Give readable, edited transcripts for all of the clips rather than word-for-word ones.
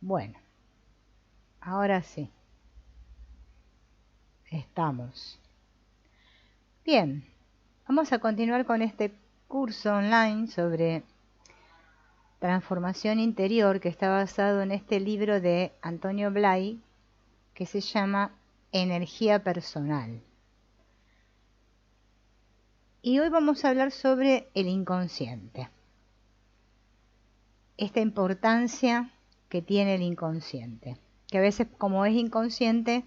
Bueno, ahora sí, estamos. Bien, vamos a continuar con este curso online sobre transformación interior que está basado en este libro de Antonio Blay que se llama Energía Personal. Y hoy vamos a hablar sobre el inconsciente. Esta importancia que tiene el inconsciente, que a veces como es inconsciente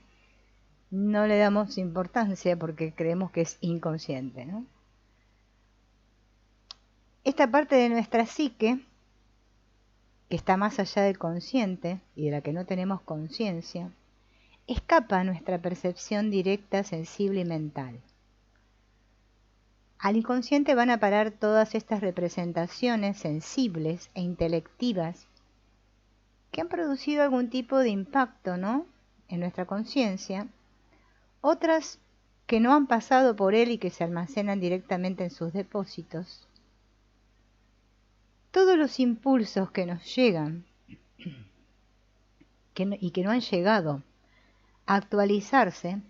no le damos importancia porque creemos que es inconsciente, ¿no? Esta parte de nuestra psique, que está más allá del consciente y de la que no tenemos conciencia, escapa a nuestra percepción directa, sensible y mental. Al inconsciente van a parar todas estas representaciones sensibles e intelectivas que han producido algún tipo de impacto, ¿no?, en nuestra conciencia, otras que no han pasado por él y que se almacenan directamente en sus depósitos. Todos los impulsos que nos llegan y que no han llegado a actualizarse,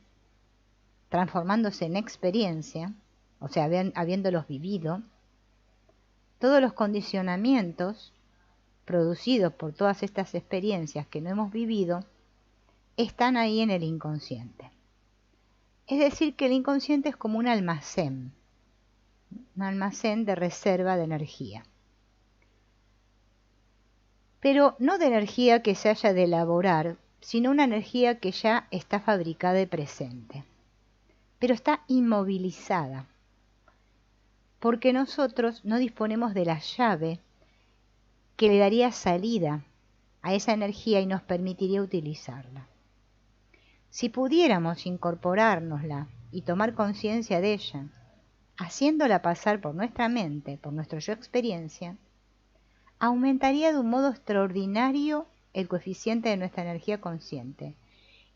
transformándose en experiencia, o sea, habiéndolos vivido, todos los condicionamientos producidos por todas estas experiencias que no hemos vivido, están ahí en el inconsciente. Es decir, que el inconsciente es como un almacén de reserva de energía. Pero no de energía que se haya de elaborar, sino una energía que ya está fabricada y presente. Pero está inmovilizada, porque nosotros no disponemos de la llave que le daría salida a esa energía y nos permitiría utilizarla. Si pudiéramos incorporárnosla y tomar conciencia de ella, haciéndola pasar por nuestra mente, por nuestro yo experiencia, aumentaría de un modo extraordinario el coeficiente de nuestra energía consciente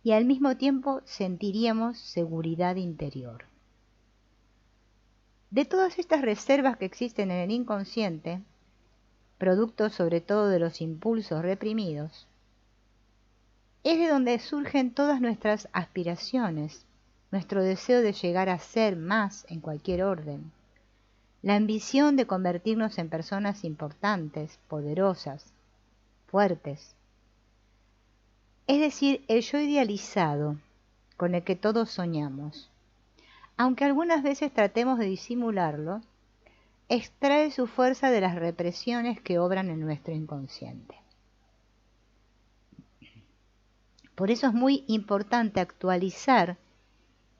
y al mismo tiempo sentiríamos seguridad interior. De todas estas reservas que existen en el inconsciente, producto sobre todo de los impulsos reprimidos, es de donde surgen todas nuestras aspiraciones, nuestro deseo de llegar a ser más en cualquier orden, la ambición de convertirnos en personas importantes, poderosas, fuertes. Es decir, el yo idealizado con el que todos soñamos, aunque algunas veces tratemos de disimularlo, extrae su fuerza de las represiones que obran en nuestro inconsciente. Por eso es muy importante actualizar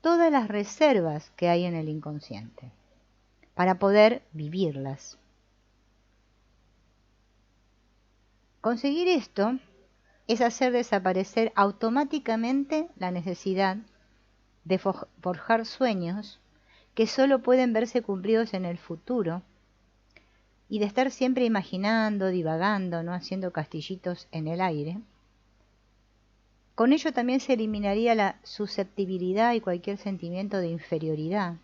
todas las reservas que hay en el inconsciente, para poder vivirlas. Conseguir esto es hacer desaparecer automáticamente la necesidad de forjar sueños que solo pueden verse cumplidos en el futuro y de estar siempre imaginando, divagando, no haciendo castillitos en el aire. Con ello también se eliminaría la susceptibilidad y cualquier sentimiento de inferioridad.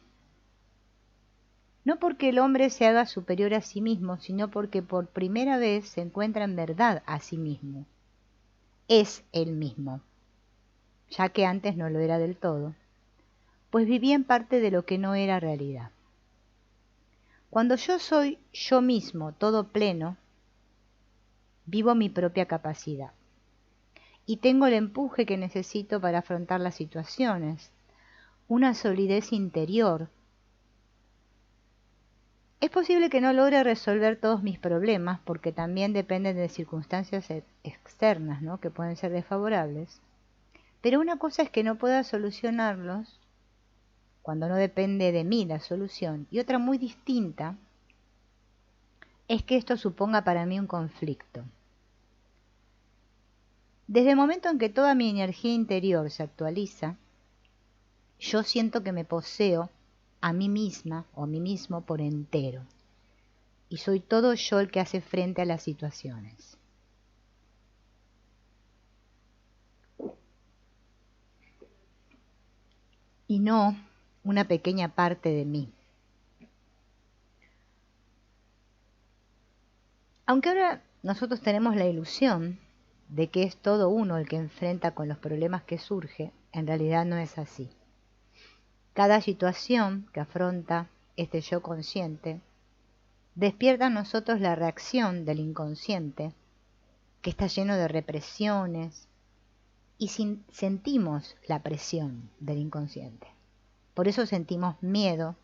No porque el hombre se haga superior a sí mismo, sino porque por primera vez se encuentra en verdad a sí mismo. Es él mismo, ya que antes no lo era del todo, pues vivía en parte de lo que no era realidad. Cuando yo soy yo mismo, todo pleno, vivo mi propia capacidad y tengo el empuje que necesito para afrontar las situaciones, una solidez interior. Es posible que no logre resolver todos mis problemas porque también dependen de circunstancias externas, ¿no?, que pueden ser desfavorables. Pero una cosa es que no pueda solucionarlos cuando no depende de mí la solución, y otra muy distinta es que esto suponga para mí un conflicto. Desde el momento en que toda mi energía interior se actualiza, yo siento que me poseo a mí misma o a mí mismo por entero, y soy todo yo el que hace frente a las situaciones. Y no una pequeña parte de mí. Aunque ahora nosotros tenemos la ilusión de que es todo uno el que enfrenta con los problemas que surge, en realidad no es así. Cada situación que afronta este yo consciente despierta en nosotros la reacción del inconsciente, que está lleno de represiones, y sentimos la presión del inconsciente. Por eso sentimos miedo,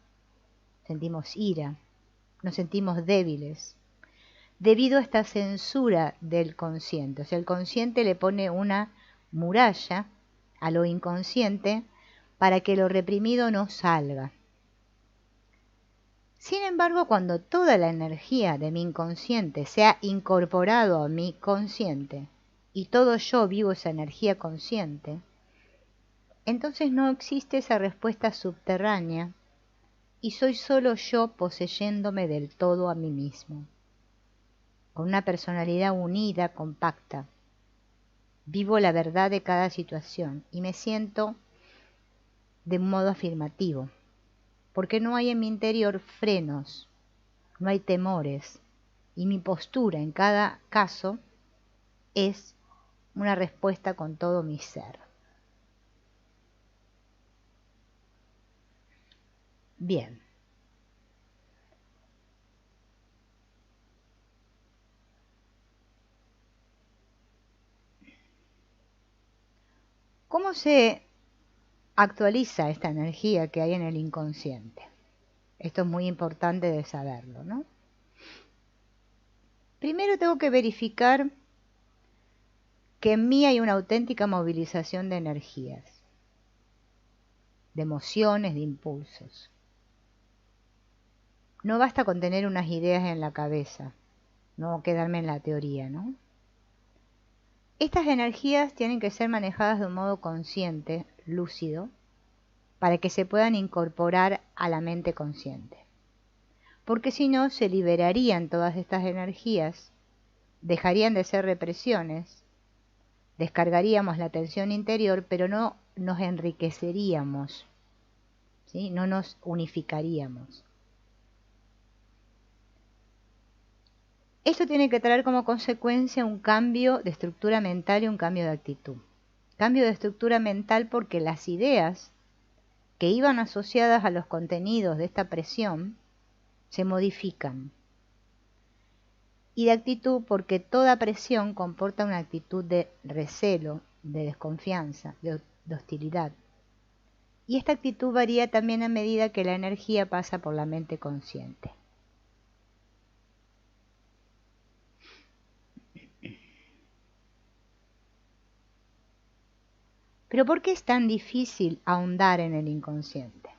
sentimos ira, nos sentimos débiles, debido a esta censura del consciente. O sea, el consciente le pone una muralla a lo inconsciente para que lo reprimido no salga. Sin embargo, cuando toda la energía de mi inconsciente se ha incorporado a mi consciente y todo yo vivo esa energía consciente, entonces no existe esa respuesta subterránea y soy solo yo poseyéndome del todo a mí mismo. Con una personalidad unida, compacta, vivo la verdad de cada situación y me siento de un modo afirmativo, porque no hay en mi interior frenos, no hay temores, y mi postura en cada caso es una respuesta con todo mi ser. Bien. ¿Cómo se actualiza esta energía que hay en el inconsciente? Esto es muy importante de saberlo, ¿no? Primero tengo que verificar que en mí hay una auténtica movilización de energías, de emociones, de impulsos. No basta con tener unas ideas en la cabeza, no quedarme en la teoría, ¿no? Estas energías tienen que ser manejadas de un modo consciente, lúcido, para que se puedan incorporar a la mente consciente. Porque si no, se liberarían todas estas energías, dejarían de ser represiones, descargaríamos la tensión interior, pero no nos enriqueceríamos, ¿sí? No nos unificaríamos. Esto tiene que traer como consecuencia un cambio de estructura mental y un cambio de actitud. Cambio de estructura mental porque las ideas que iban asociadas a los contenidos de esta presión se modifican. Y de actitud porque toda presión comporta una actitud de recelo, de desconfianza, de hostilidad. Y esta actitud varía también a medida que la energía pasa por la mente consciente. Pero ¿por qué es tan difícil ahondar en el inconsciente?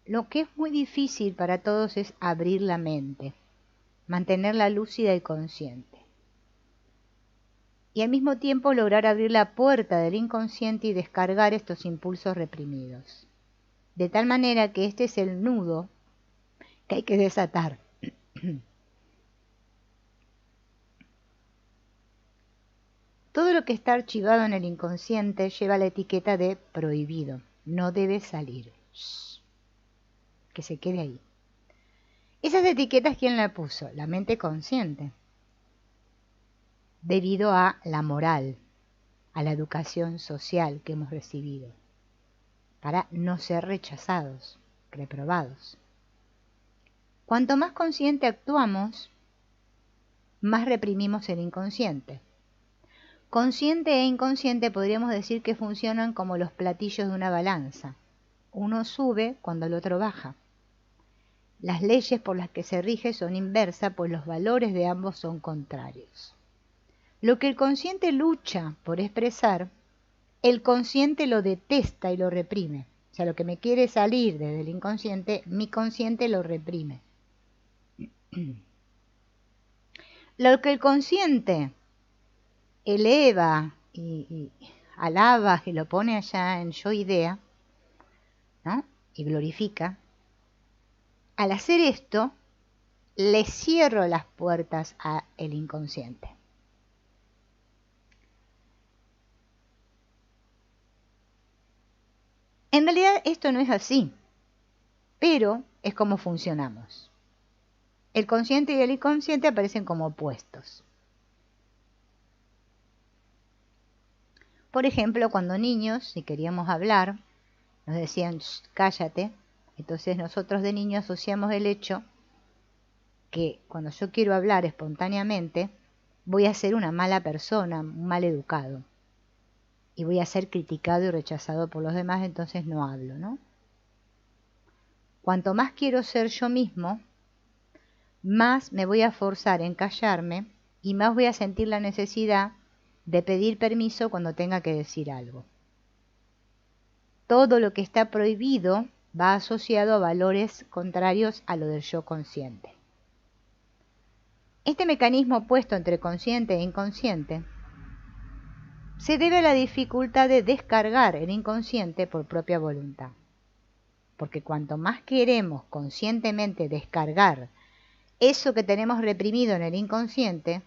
Lo que es muy difícil para todos es abrir la mente, mantenerla lúcida y consciente. Y al mismo tiempo lograr abrir la puerta del inconsciente y descargar estos impulsos reprimidos. De tal manera que este es el nudo que hay que desatar. Todo lo que está archivado en el inconsciente lleva la etiqueta de prohibido, no debe salir. Shh, que se quede ahí. Esas etiquetas, ¿quién las puso? La mente consciente. Debido a la moral, a la educación social que hemos recibido, para no ser rechazados, reprobados. Cuanto más consciente actuamos, más reprimimos el inconsciente. Consciente e inconsciente podríamos decir que funcionan como los platillos de una balanza. Uno sube cuando el otro baja. Las leyes por las que se rige son inversas, pues los valores de ambos son contrarios. Lo que el consciente lucha por expresar, el consciente lo detesta y lo reprime. O sea, lo que me quiere salir desde el inconsciente, mi consciente lo reprime. Lo que el consciente eleva y alaba y lo pone allá en yo idea, ¿no? Y glorifica, al hacer esto, le cierro las puertas al inconsciente. En realidad esto no es así, pero es como funcionamos. El consciente y el inconsciente aparecen como opuestos. Por ejemplo, cuando niños, si queríamos hablar, nos decían, "Shh, cállate". Entonces nosotros de niños asociamos el hecho que cuando yo quiero hablar espontáneamente, voy a ser una mala persona, un mal educado. Y voy a ser criticado y rechazado por los demás, entonces no hablo, ¿no? Cuanto más quiero ser yo mismo, más me voy a forzar en callarme y más voy a sentir la necesidad de pedir permiso cuando tenga que decir algo. Todo lo que está prohibido va asociado a valores contrarios a lo del yo consciente. Este mecanismo opuesto entre consciente e inconsciente se debe a la dificultad de descargar el inconsciente por propia voluntad. Porque cuanto más queremos conscientemente descargar eso que tenemos reprimido en el inconsciente,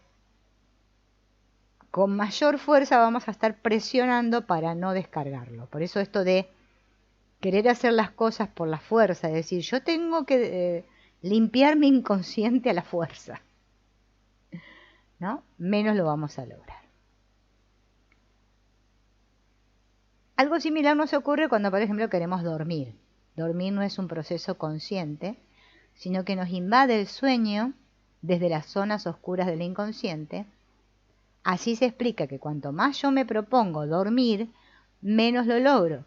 con mayor fuerza vamos a estar presionando para no descargarlo. Por eso esto de querer hacer las cosas por la fuerza, es decir, yo tengo que limpiar mi inconsciente a la fuerza, ¿no? Menos lo vamos a lograr. Algo similar nos ocurre cuando, por ejemplo, queremos dormir. Dormir no es un proceso consciente, sino que nos invade el sueño desde las zonas oscuras del inconsciente. Así se explica que cuanto más yo me propongo dormir, menos lo logro.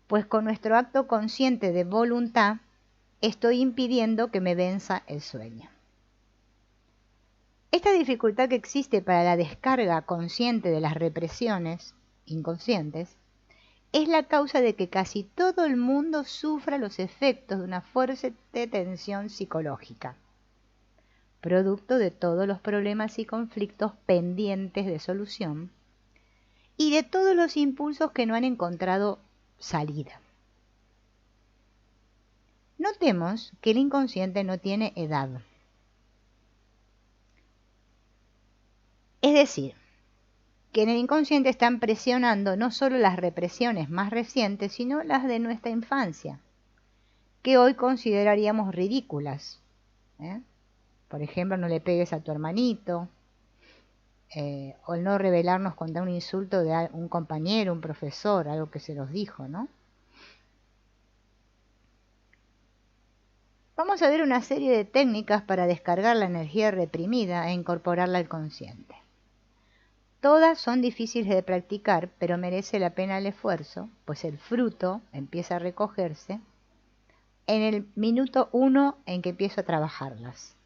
Pues con nuestro acto consciente de voluntad, estoy impidiendo que me venza el sueño. Esta dificultad que existe para la descarga consciente de las represiones inconscientes es la causa de que casi todo el mundo sufra los efectos de una fuerte tensión psicológica, producto de todos los problemas y conflictos pendientes de solución y de todos los impulsos que no han encontrado salida. Notemos que el inconsciente no tiene edad. Es decir, que en el inconsciente están presionando no solo las represiones más recientes, sino las de nuestra infancia, que hoy consideraríamos ridículas. Por ejemplo, no le pegues a tu hermanito, o el no rebelarnos contra un insulto de un compañero, un profesor, algo que se nos dijo, ¿no? Vamos a ver una serie de técnicas para descargar la energía reprimida e incorporarla al consciente. Todas son difíciles de practicar, pero merece la pena el esfuerzo, pues el fruto empieza a recogerse en el minuto 1 en que empiezo a trabajarlas.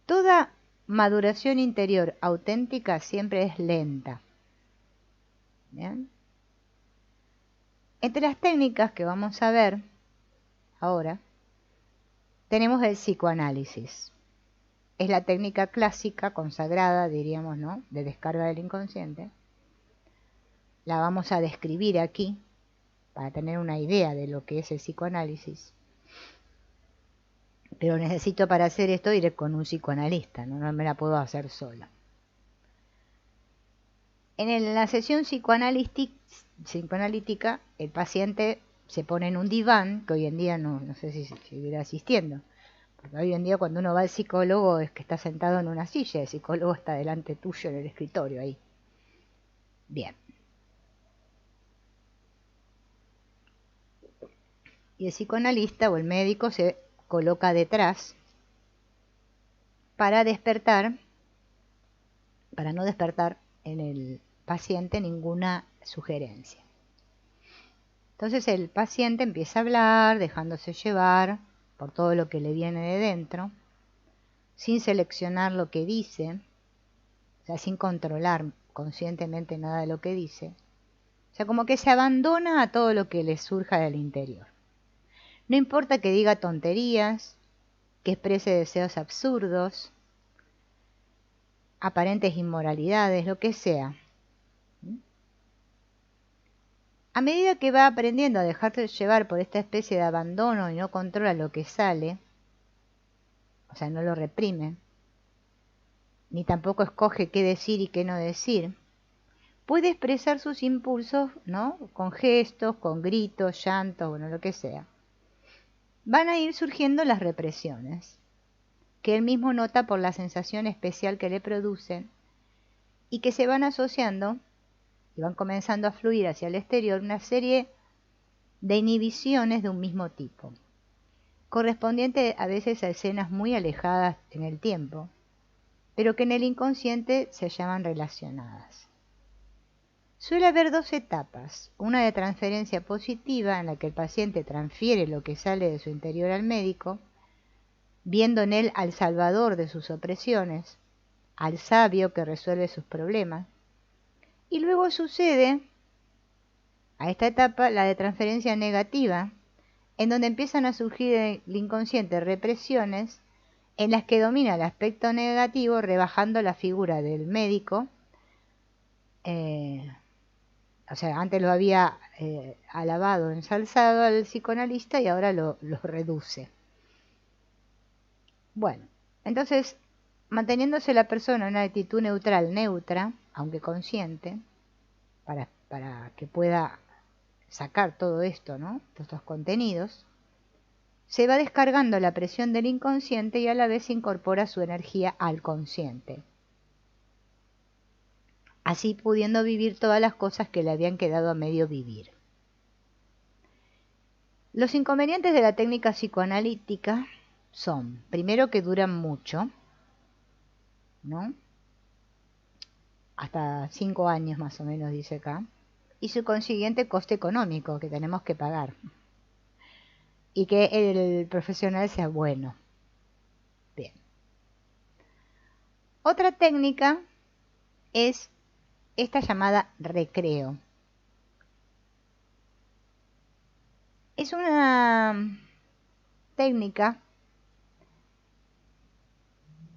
Toda maduración interior auténtica siempre es lenta. ¿Bien? Entre las técnicas que vamos a ver ahora, tenemos el psicoanálisis. Es la técnica clásica, consagrada, diríamos, ¿no?, de descarga del inconsciente. La vamos a describir aquí para tener una idea de lo que es el psicoanálisis. Pero necesito para hacer esto ir con un psicoanalista, no me la puedo hacer sola. En la sesión psicoanalítica, el paciente se pone en un diván, que hoy en día no sé si seguirá asistiendo, porque hoy en día cuando uno va al psicólogo es que está sentado en una silla, el psicólogo está delante tuyo en el escritorio ahí. Bien. Y el psicoanalista o el médico se coloca detrás para no despertar en el paciente ninguna sugerencia. Entonces el paciente empieza a hablar, dejándose llevar por todo lo que le viene de dentro, sin seleccionar lo que dice, o sea, sin controlar conscientemente nada de lo que dice. O sea, como que se abandona a todo lo que le surja del interior. No importa que diga tonterías, que exprese deseos absurdos, aparentes inmoralidades, lo que sea. A medida que va aprendiendo a dejarse llevar por esta especie de abandono y no controla lo que sale, o sea, no lo reprime, ni tampoco escoge qué decir y qué no decir, puede expresar sus impulsos, ¿no?, con gestos, con gritos, llantos, bueno, lo que sea. van a ir surgiendo las represiones, que él mismo nota por la sensación especial que le producen y que se van asociando y van comenzando a fluir hacia el exterior una serie de inhibiciones de un mismo tipo, correspondiente a veces a escenas muy alejadas en el tiempo, pero que en el inconsciente se llaman relacionadas. Suele haber dos etapas, una de transferencia positiva en la que el paciente transfiere lo que sale de su interior al médico, viendo en él al salvador de sus opresiones, al sabio que resuelve sus problemas, y luego sucede a esta etapa la de transferencia negativa, en donde empiezan a surgir en el inconsciente represiones en las que domina el aspecto negativo, rebajando la figura del médico. O sea, antes lo había alabado, ensalzado al psicoanalista y ahora lo reduce. Bueno, entonces, manteniéndose la persona en una actitud neutral, neutra, aunque consciente, para que pueda sacar todo esto, ¿no? Todos estos contenidos, se va descargando la presión del inconsciente y a la vez incorpora su energía al consciente, así pudiendo vivir todas las cosas que le habían quedado a medio vivir. Los inconvenientes de la técnica psicoanalítica son, primero, que duran mucho, ¿no? Hasta 5 años más o menos dice acá, y su consiguiente coste económico que tenemos que pagar, y que el profesional sea bueno. Bien. Otra técnica es esta llamada recreo. Es una técnica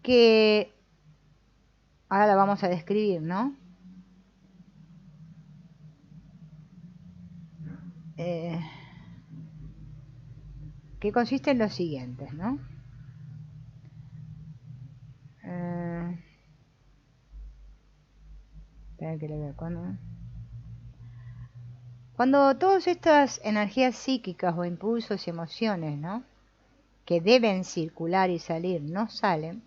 que ahora la vamos a describir, ¿no? Que consiste en lo siguiente, ¿no? Espera que le vea cuando todas estas energías psíquicas o impulsos y emociones, ¿no?, que deben circular y salir, no salen,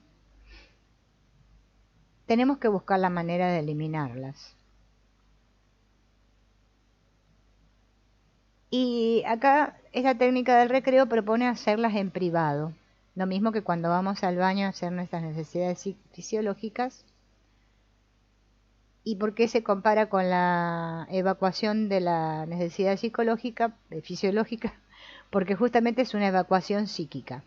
tenemos que buscar la manera de eliminarlas. Y acá esta técnica del recreo propone hacerlas en privado, lo mismo que cuando vamos al baño a hacer nuestras necesidades fisiológicas. ¿Y por qué se compara con la evacuación de la necesidad psicológica, fisiológica? Porque justamente es una evacuación psíquica.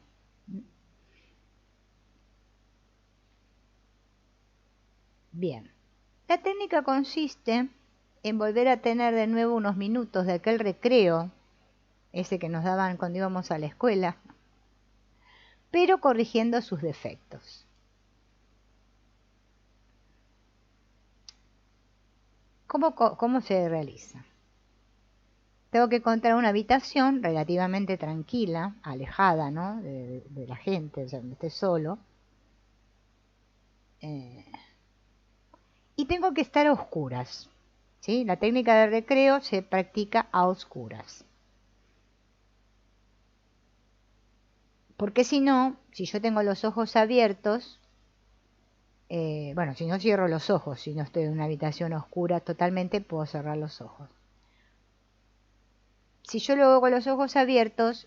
Bien, la técnica consiste en volver a tener de nuevo unos minutos de aquel recreo, ese que nos daban cuando íbamos a la escuela, pero corrigiendo sus defectos. ¿Cómo se realiza? Tengo que encontrar una habitación relativamente tranquila, alejada, ¿no?, de la gente, o sea, donde esté solo. Y tengo que estar a oscuras, ¿sí? La técnica de recreo se practica a oscuras. Porque si no, si yo tengo los ojos abiertos, bueno, si no cierro los ojos, si no estoy en una habitación oscura totalmente, puedo cerrar los ojos. Si yo lo hago con los ojos abiertos,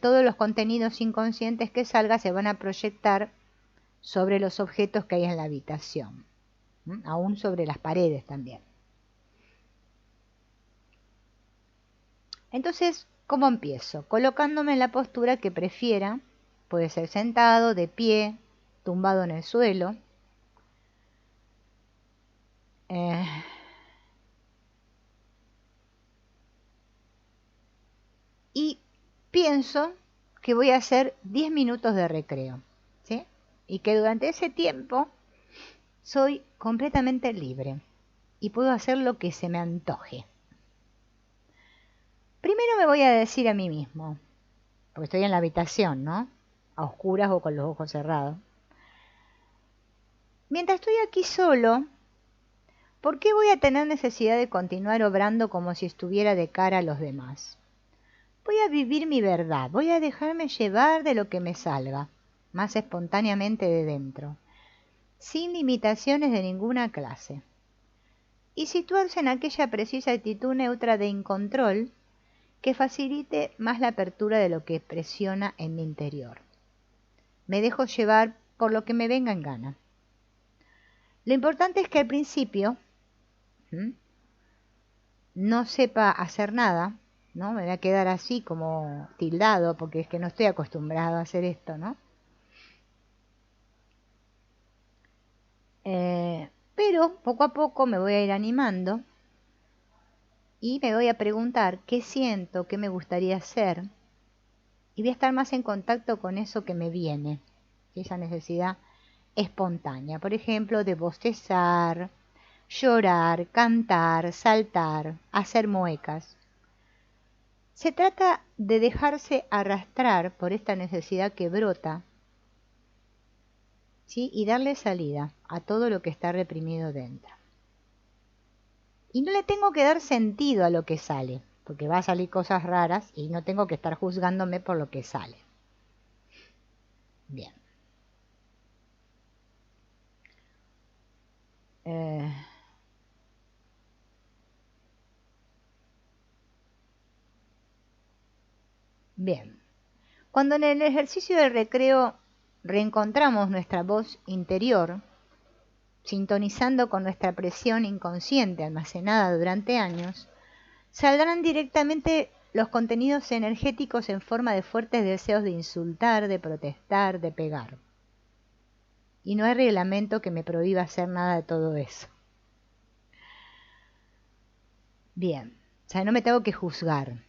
todos los contenidos inconscientes que salga se van a proyectar sobre los objetos que hay en la habitación, aún sobre las paredes también. Entonces, ¿cómo empiezo? Colocándome en la postura que prefiera, puede ser sentado, de pie, tumbado en el suelo. Y pienso que voy a hacer 10 minutos de recreo, ¿sí? Y que durante ese tiempo soy completamente libre y puedo hacer lo que se me antoje. Primero me voy a decir a mí mismo, porque estoy en la habitación, ¿no?, a oscuras o con los ojos cerrados. Mientras estoy aquí solo, ¿por qué voy a tener necesidad de continuar obrando como si estuviera de cara a los demás? voy a vivir mi verdad, voy a dejarme llevar de lo que me salga, más espontáneamente de dentro, sin limitaciones de ninguna clase. Y situarse en aquella precisa actitud neutra de incontrol que facilite más la apertura de lo que presiona en mi interior. Me dejo llevar por lo que me venga en gana. Lo importante es que al principio no sepa hacer nada, ¿no? Me voy a quedar así como tildado porque es que no estoy acostumbrado a hacer esto, ¿no? Pero poco a poco me voy a ir animando y me voy a preguntar qué siento, qué me gustaría hacer, y voy a estar más en contacto con eso que me viene, esa necesidad espontánea, por ejemplo, de bostezar, llorar, cantar, saltar, hacer muecas. Se trata de dejarse arrastrar por esta necesidad que brota, ¿sí? Y darle salida a todo lo que está reprimido dentro. Y no le tengo que dar sentido a lo que sale, porque va a salir cosas raras y no tengo que estar juzgándome por lo que sale. Bien. Bien. Cuando en el ejercicio del recreo reencontramos nuestra voz interior, sintonizando con nuestra presión inconsciente almacenada durante años, saldrán directamente los contenidos energéticos en forma de fuertes deseos de insultar, de protestar, de pegar. Y no hay reglamento que me prohíba hacer nada de todo eso. Bien, o sea, no me tengo que juzgar.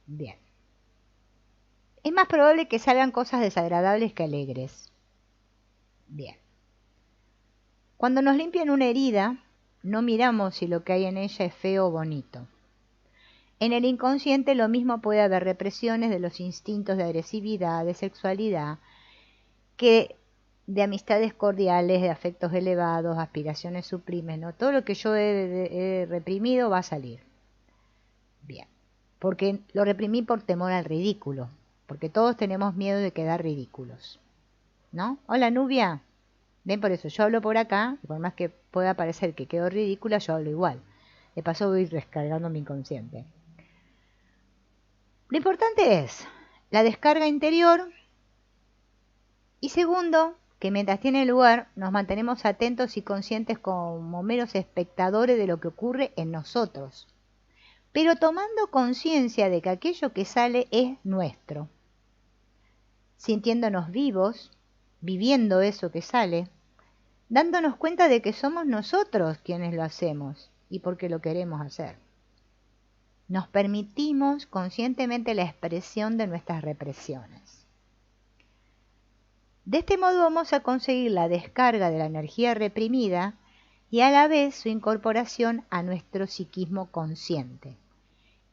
Bien. Es más probable que salgan cosas desagradables que alegres. Bien. Cuando nos limpian una herida, no miramos si lo que hay en ella es feo o bonito. En el inconsciente lo mismo puede haber represiones de los instintos de agresividad, de sexualidad, que de amistades cordiales, de afectos elevados, aspiraciones suprimes, ¿no? Todo lo que yo he reprimido va a salir. Bien. Porque lo reprimí por temor al ridículo, porque todos tenemos miedo de quedar ridículos, ¿no? Hola, Nubia. Ven, por eso yo hablo por acá, y por más que pueda parecer que quedo ridícula, yo hablo igual. De paso voy descargando mi inconsciente. Lo importante es la descarga interior y segundo, que mientras tiene lugar nos mantenemos atentos y conscientes como meros espectadores de lo que ocurre en nosotros, pero tomando conciencia de que aquello que sale es nuestro, sintiéndonos vivos, viviendo eso que sale, dándonos cuenta de que somos nosotros quienes lo hacemos y porque lo queremos hacer. Nos permitimos conscientemente la expresión de nuestras represiones. De este modo vamos a conseguir la descarga de la energía reprimida y a la vez su incorporación a nuestro psiquismo consciente.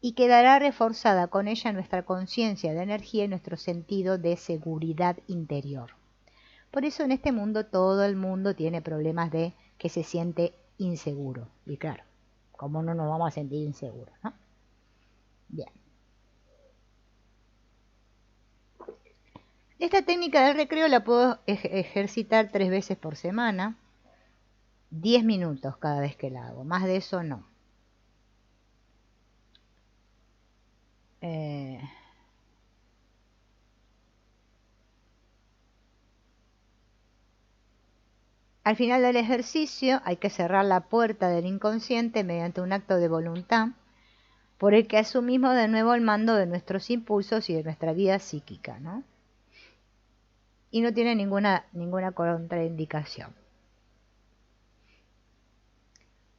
Y quedará reforzada con ella nuestra conciencia de energía y nuestro sentido de seguridad interior. Por eso en este mundo todo el mundo tiene problemas de que se siente inseguro. Y claro, ¿cómo no nos vamos a sentir inseguros, no? Bien. Esta técnica del recreo la puedo ejercitar 3 veces por semana, 10 minutos cada vez que la hago, más de eso no. Al final del ejercicio hay que cerrar la puerta del inconsciente mediante un acto de voluntad por el que asumimos de nuevo el mando de nuestros impulsos y de nuestra vida psíquica, ¿no? Y no tiene ninguna contraindicación.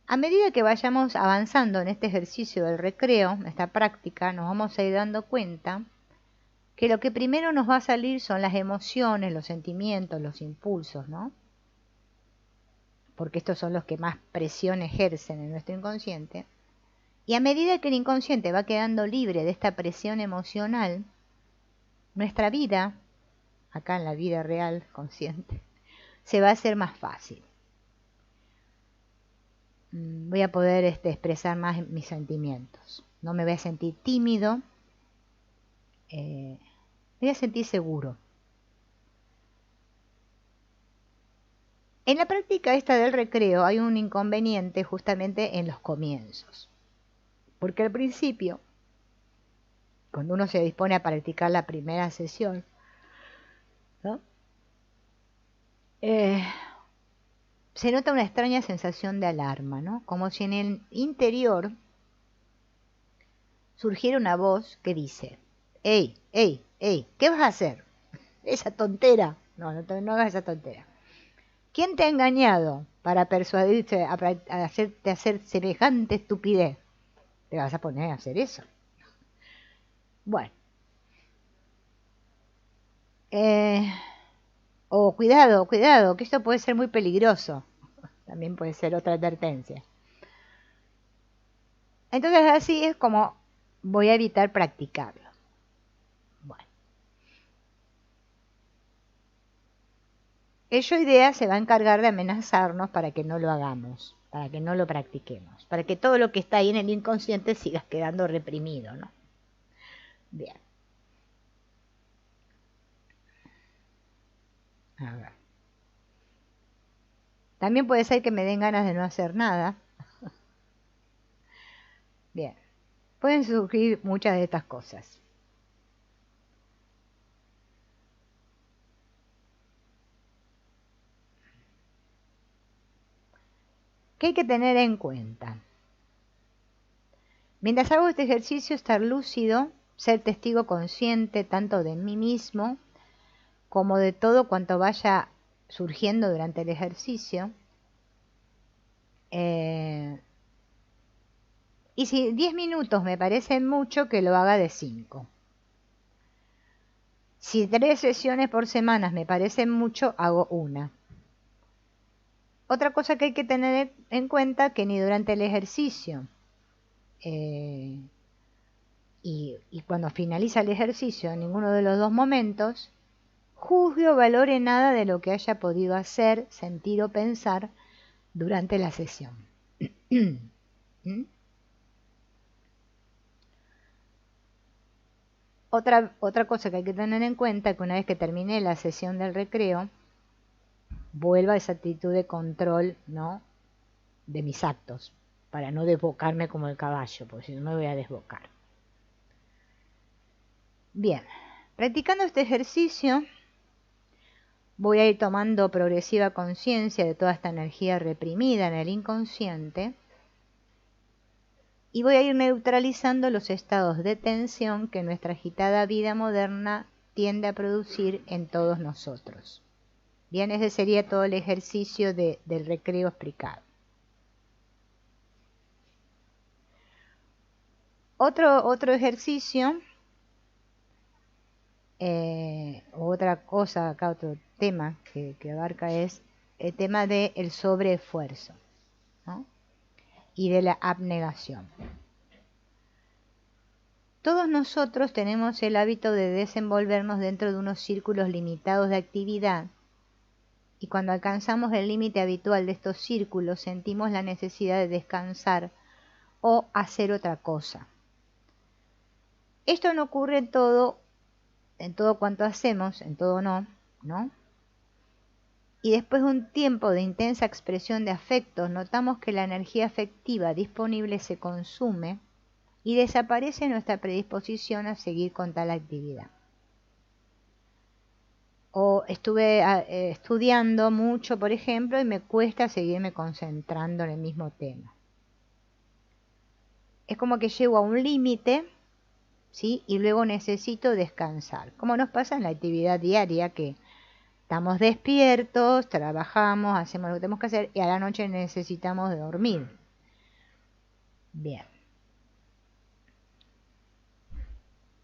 A medida que vayamos avanzando en este ejercicio del recreo, en esta práctica, nos vamos a ir dando cuenta que lo que primero nos va a salir son las emociones, los sentimientos, los impulsos, ¿no? Porque estos son los que más presión ejercen en nuestro inconsciente. Y a medida que el inconsciente va quedando libre de esta presión emocional, nuestra vida, acá en la vida real, consciente, se va a hacer más fácil. Voy a poder expresar más mis sentimientos. No me voy a sentir tímido, me voy a sentir seguro. En la práctica esta del recreo hay un inconveniente justamente en los comienzos. Porque al principio, cuando uno se dispone a practicar la primera sesión, ¿no? Se nota una extraña sensación de alarma, ¿no? Como si en el interior surgiera una voz que dice: ¡Ey, ey, ey! ¿Qué vas a hacer? Esa tontera. No hagas esa tontera. ¿Quién te ha engañado para persuadirte a hacerte hacer semejante estupidez? ¿Te vas a poner a hacer eso? Bueno. Cuidado, cuidado, que esto puede ser muy peligroso. También puede ser otra advertencia. Entonces así es como voy a evitar practicarlo. Bueno. El yo idea se va a encargar de amenazarnos para que no lo hagamos, para que no lo practiquemos, para que todo lo que está ahí en el inconsciente siga quedando reprimido, ¿no? Bien. A ver. También puede ser que me den ganas de no hacer nada. Bien. Pueden surgir muchas de estas cosas. ¿Qué hay que tener en cuenta? Mientras hago este ejercicio, estar lúcido, ser testigo consciente tanto de mí mismo como de todo cuanto vaya surgiendo durante el ejercicio. Y si 10 minutos me parecen mucho, que lo haga de 5. Si 3 sesiones por semana me parecen mucho, hago una. Otra cosa que hay que tener en cuenta, que ni durante el ejercicio y cuando finaliza el ejercicio, en ninguno de los dos momentos, juzgue o valore nada de lo que haya podido hacer, sentir o pensar durante la sesión. ¿Mm? Otra cosa que hay que tener en cuenta es que una vez que termine la sesión del recreo, vuelva a esa actitud de control, ¿no?, de mis actos, para no desbocarme como el caballo, porque si no me voy a desbocar. Bien, practicando este ejercicio, voy a ir tomando progresiva conciencia de toda esta energía reprimida en el inconsciente y voy a ir neutralizando los estados de tensión que nuestra agitada vida moderna tiende a producir en todos nosotros. Bien, ese sería todo el ejercicio del recreo explicado. Otro ejercicio, otra cosa, acá otro tema que abarca es el tema del sobreesfuerzo, ¿no?, y de la abnegación. Todos nosotros tenemos el hábito de desenvolvernos dentro de unos círculos limitados de actividad y cuando alcanzamos el límite habitual de estos círculos sentimos la necesidad de descansar o hacer otra cosa. Esto no ocurre en todo cuanto hacemos, en todo no, ¿no? Y después de un tiempo de intensa expresión de afectos, notamos que la energía afectiva disponible se consume y desaparece nuestra predisposición a seguir con tal actividad. O estuve estudiando mucho, por ejemplo, y me cuesta seguirme concentrando en el mismo tema. Es como que llego a un límite, ¿sí?, y luego necesito descansar. Como nos pasa en la actividad diaria, que estamos despiertos, trabajamos, hacemos lo que tenemos que hacer y a la noche necesitamos de dormir. Bien.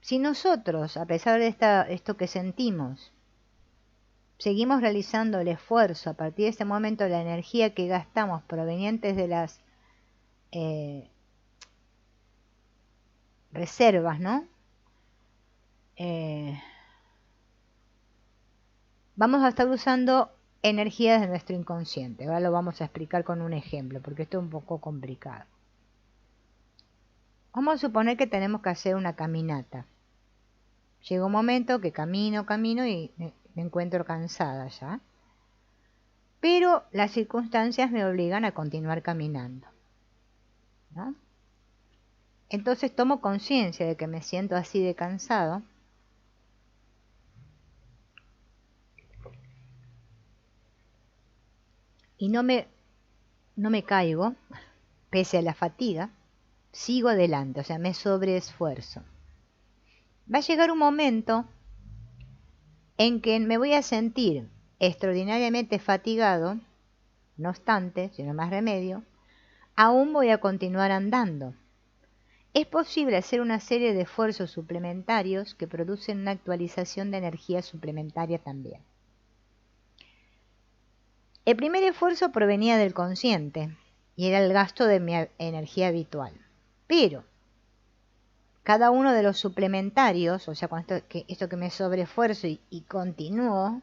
Si nosotros, a pesar de esto que sentimos, seguimos realizando el esfuerzo, a partir de ese momento la energía que gastamos provenientes de las reservas, ¿no?, vamos a estar usando energías de nuestro inconsciente. Ahora lo vamos a explicar con un ejemplo, porque esto es un poco complicado. Vamos a suponer que tenemos que hacer una caminata, Llega un momento que camino y me encuentro cansada ya. Pero las circunstancias me obligan a continuar caminando, ¿no? Entonces tomo conciencia de que me siento así de cansado. Y no me caigo, pese a la fatiga, sigo adelante, o sea, me sobreesfuerzo. Va a llegar un momento en que me voy a sentir extraordinariamente fatigado, no obstante, si no más remedio, aún voy a continuar andando. Es posible hacer una serie de esfuerzos suplementarios que producen una actualización de energía suplementaria también. El primer esfuerzo provenía del consciente y era el gasto de mi energía habitual. Pero cada uno de los suplementarios, o sea, con esto que me sobreesfuerzo y continúo,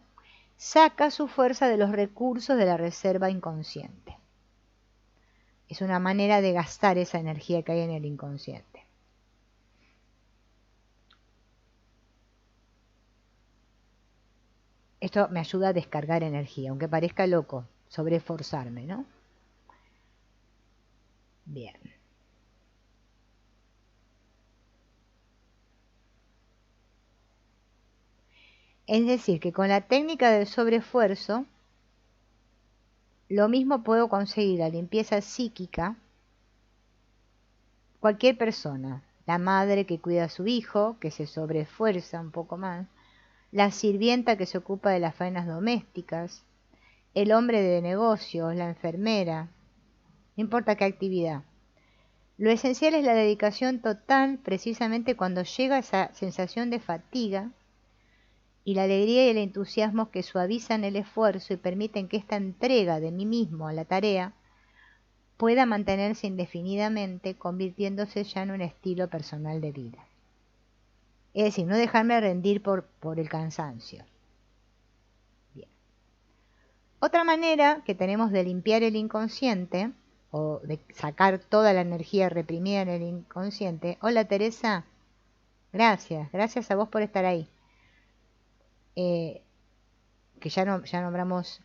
saca su fuerza de los recursos de la reserva inconsciente. Es una manera de gastar esa energía que hay en el inconsciente. Esto me ayuda a descargar energía, aunque parezca loco, sobreesforzarme, ¿no? Bien. Es decir, que con la técnica del sobreesfuerzo, lo mismo puedo conseguir la limpieza psíquica cualquier persona. La madre que cuida a su hijo, que se sobreesfuerza un poco más, la sirvienta que se ocupa de las faenas domésticas, el hombre de negocios, la enfermera, no importa qué actividad. Lo esencial es la dedicación total precisamente cuando llega esa sensación de fatiga y la alegría y el entusiasmo que suavizan el esfuerzo y permiten que esta entrega de mí mismo a la tarea pueda mantenerse indefinidamente, convirtiéndose ya en un estilo personal de vida. Es decir, no dejarme rendir por el cansancio. Bien. Otra manera que tenemos de limpiar el inconsciente, o de sacar toda la energía reprimida en el inconsciente. Hola Teresa, gracias a vos por estar ahí. Que ya nombramos,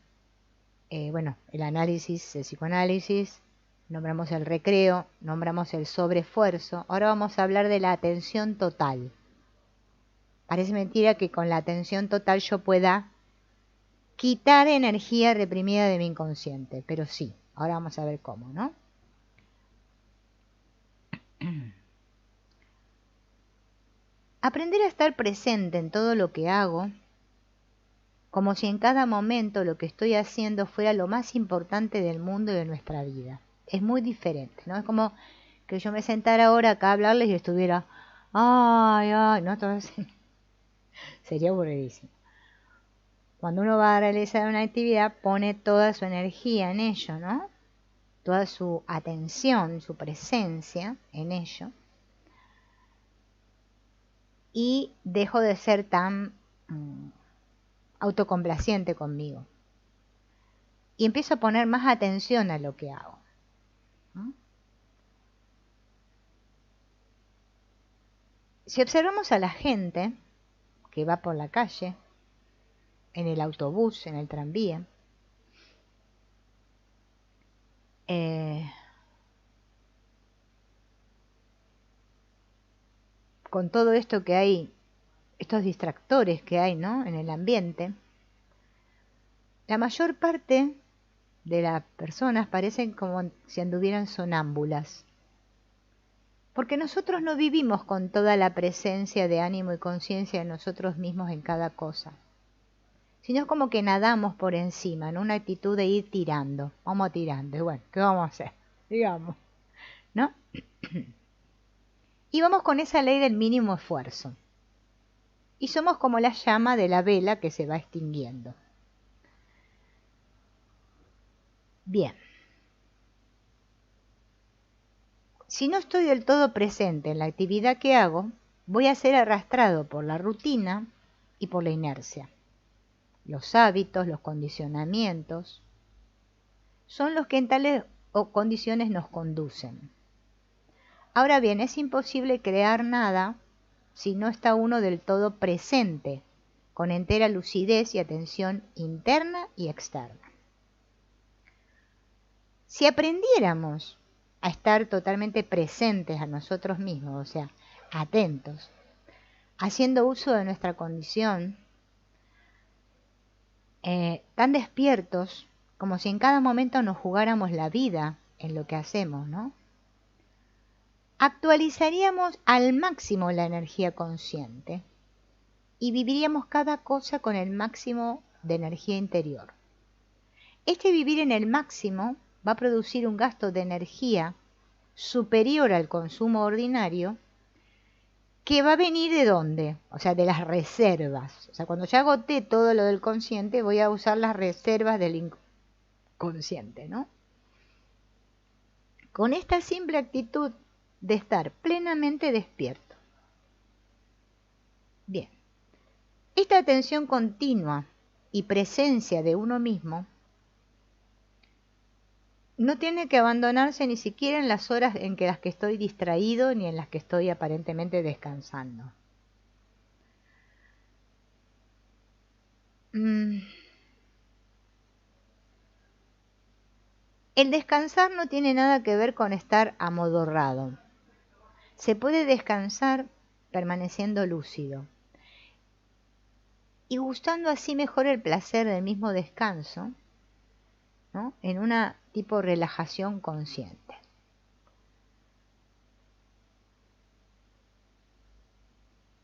bueno, el análisis, el psicoanálisis, nombramos el recreo, nombramos el sobreesfuerzo. Ahora vamos a hablar de la atención total. Parece mentira que con la atención total yo pueda quitar energía reprimida de mi inconsciente, pero sí, ahora vamos a ver cómo, ¿no? Aprender a estar presente en todo lo que hago, como si en cada momento lo que estoy haciendo fuera lo más importante del mundo y de nuestra vida. Es muy diferente, ¿no? Es como que yo me sentara ahora acá a hablarles y estuviera, ay, no, entonces sería aburridísimo. Cuando uno va a realizar una actividad, pone toda su energía en ello, ¿no? Toda su atención, su presencia en ello. Y dejo de ser tan autocomplaciente conmigo. Y empiezo a poner más atención a lo que hago, ¿no? Si observamos a la gente que va por la calle, en el autobús, en el tranvía, con todo esto que hay, estos distractores que hay, ¿no?, en el ambiente, la mayor parte de las personas parecen como si anduvieran sonámbulas. Porque nosotros no vivimos con toda la presencia de ánimo y conciencia de nosotros mismos en cada cosa, sino como que nadamos por encima, en una actitud de ir tirando. Vamos tirando, y bueno, ¿qué vamos a hacer? Digamos, ¿no? Y vamos con esa ley del mínimo esfuerzo. Y somos como la llama de la vela que se va extinguiendo. Bien. Si no estoy del todo presente en la actividad que hago, voy a ser arrastrado por la rutina y por la inercia. Los hábitos, los condicionamientos, son los que en tales condiciones nos conducen. Ahora bien, es imposible crear nada si no está uno del todo presente, con entera lucidez y atención interna y externa. Si aprendiéramos a estar totalmente presentes a nosotros mismos, o sea, atentos, haciendo uso de nuestra condición, tan despiertos como si en cada momento nos jugáramos la vida en lo que hacemos, ¿no? Actualizaríamos al máximo la energía consciente y viviríamos cada cosa con el máximo de energía interior. Este vivir en el máximo va a producir un gasto de energía superior al consumo ordinario, que va a venir ¿de dónde? O sea, de las reservas. O sea, cuando ya agoté todo lo del consciente, voy a usar las reservas del inconsciente, ¿no? Con esta simple actitud de estar plenamente despierto. Bien, esta atención continua y presencia de uno mismo no tiene que abandonarse ni siquiera en las horas en las que estoy distraído ni en las que estoy aparentemente descansando. El descansar no tiene nada que ver con estar amodorrado. Se puede descansar permaneciendo lúcido y gustando así mejor el placer del mismo descanso, ¿no? En una tipo relajación consciente.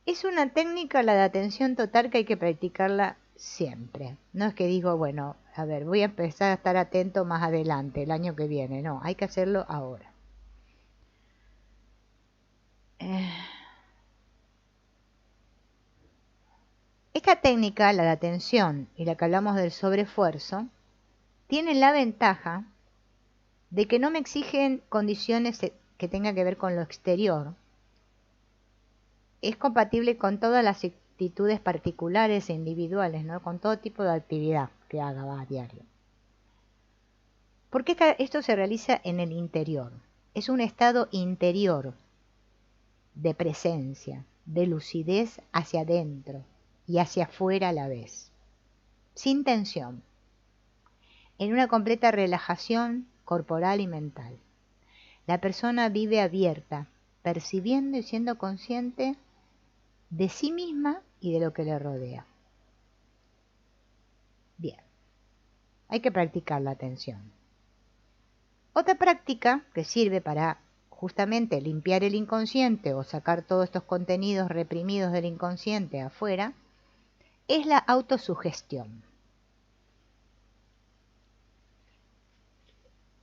Es una técnica, la de atención total, que hay que practicarla siempre. No es que digo, bueno, a ver, voy a empezar a estar atento más adelante, el año que viene. No, hay que hacerlo ahora. Esta técnica, la de atención y la que hablamos del sobreesfuerzo, tiene la ventaja de que no me exigen condiciones que tengan que ver con lo exterior. Es compatible con todas las actitudes particulares e individuales, ¿no? Con todo tipo de actividad que haga a diario. Porque esto se realiza en el interior. Es un estado interior de presencia, de lucidez hacia adentro y hacia afuera a la vez, sin tensión, en una completa relajación corporal y mental. La persona vive abierta, percibiendo y siendo consciente de sí misma y de lo que le rodea. Bien, hay que practicar la atención. Otra práctica que sirve para justamente limpiar el inconsciente o sacar todos estos contenidos reprimidos del inconsciente afuera es la autosugestión.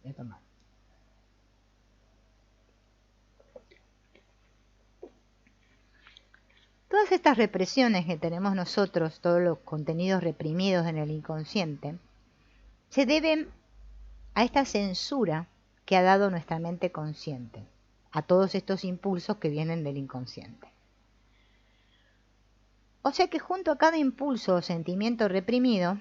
Voy a tomar. Todas estas represiones que tenemos nosotros, todos los contenidos reprimidos en el inconsciente, se deben a esta censura que ha dado nuestra mente consciente, a todos estos impulsos que vienen del inconsciente. O sea que junto a cada impulso o sentimiento reprimido,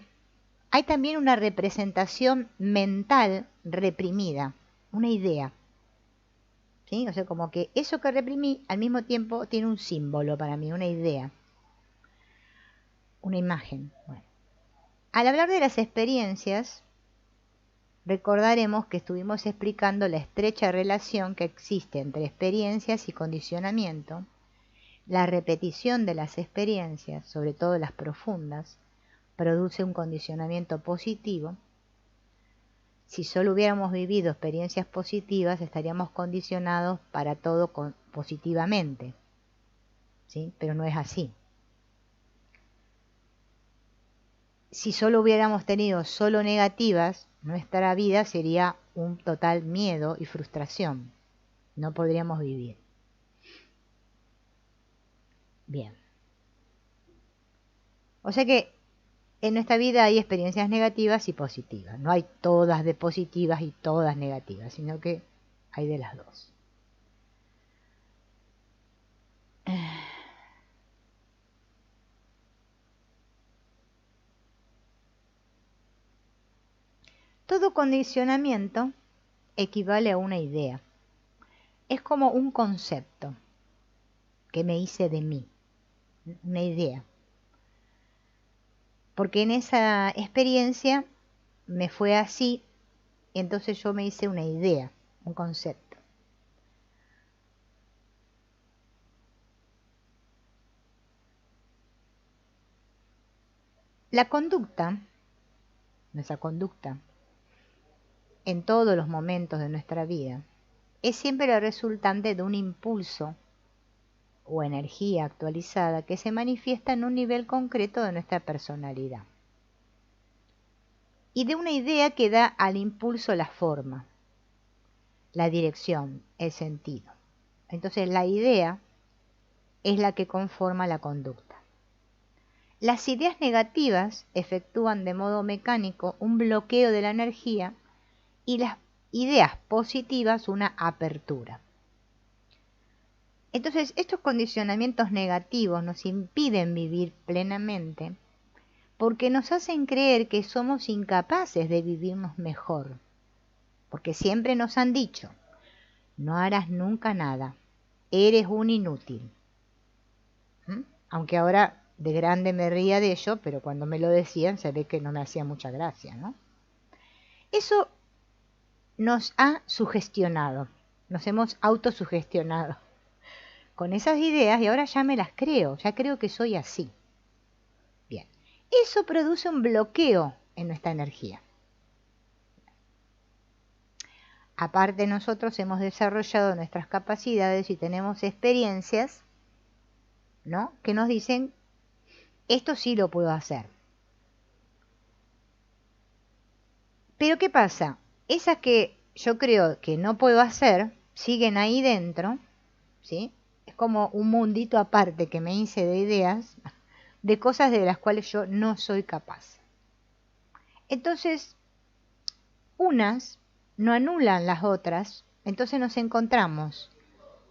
hay también una representación mental reprimida, una idea. ¿Sí? O sea, como que eso que reprimí al mismo tiempo tiene un símbolo para mí, una idea, una imagen. Bueno. Al hablar de las experiencias, recordaremos que estuvimos explicando la estrecha relación que existe entre experiencias y condicionamiento. La repetición de las experiencias, sobre todo las profundas, produce un condicionamiento positivo. Si solo hubiéramos vivido experiencias positivas, estaríamos condicionados para todo positivamente, ¿sí? Pero no es así. Si solo hubiéramos tenido solo negativas, nuestra vida sería un total miedo y frustración. No podríamos vivir. Bien. O sea que en nuestra vida hay experiencias negativas y positivas. No hay todas de positivas y todas negativas, sino que hay de las dos. Todo condicionamiento equivale a una idea. Es como un concepto. que me hice de mí, una idea. Porque en esa experiencia me fue así, y entonces yo me hice una idea, un concepto. La conducta, nuestra conducta, en todos los momentos de nuestra vida, es siempre la resultante de un impulso o energía actualizada que se manifiesta en un nivel concreto de nuestra personalidad. Y de una idea que da al impulso la forma, la dirección, el sentido. Entonces la idea es la que conforma la conducta. Las ideas negativas efectúan de modo mecánico un bloqueo de la energía y las ideas positivas una apertura. Entonces, estos condicionamientos negativos nos impiden vivir plenamente porque nos hacen creer que somos incapaces de vivirnos mejor. Porque siempre nos han dicho, no harás nunca nada, eres un inútil. Aunque ahora de grande me ría de ello, pero cuando me lo decían se ve que no me hacía mucha gracia, ¿no? Eso nos ha sugestionado, nos hemos autosugestionado con esas ideas y ahora ya me las creo, ya creo que soy así. Bien, eso produce un bloqueo en nuestra energía. Aparte nosotros hemos desarrollado nuestras capacidades y tenemos experiencias, ¿no?, que nos dicen, esto sí lo puedo hacer. Pero ¿qué pasa? Esas que yo creo que no puedo hacer, siguen ahí dentro, ¿sí? Es como un mundito aparte que me hice de ideas, de cosas de las cuales yo no soy capaz. Entonces, unas no anulan las otras, entonces nos encontramos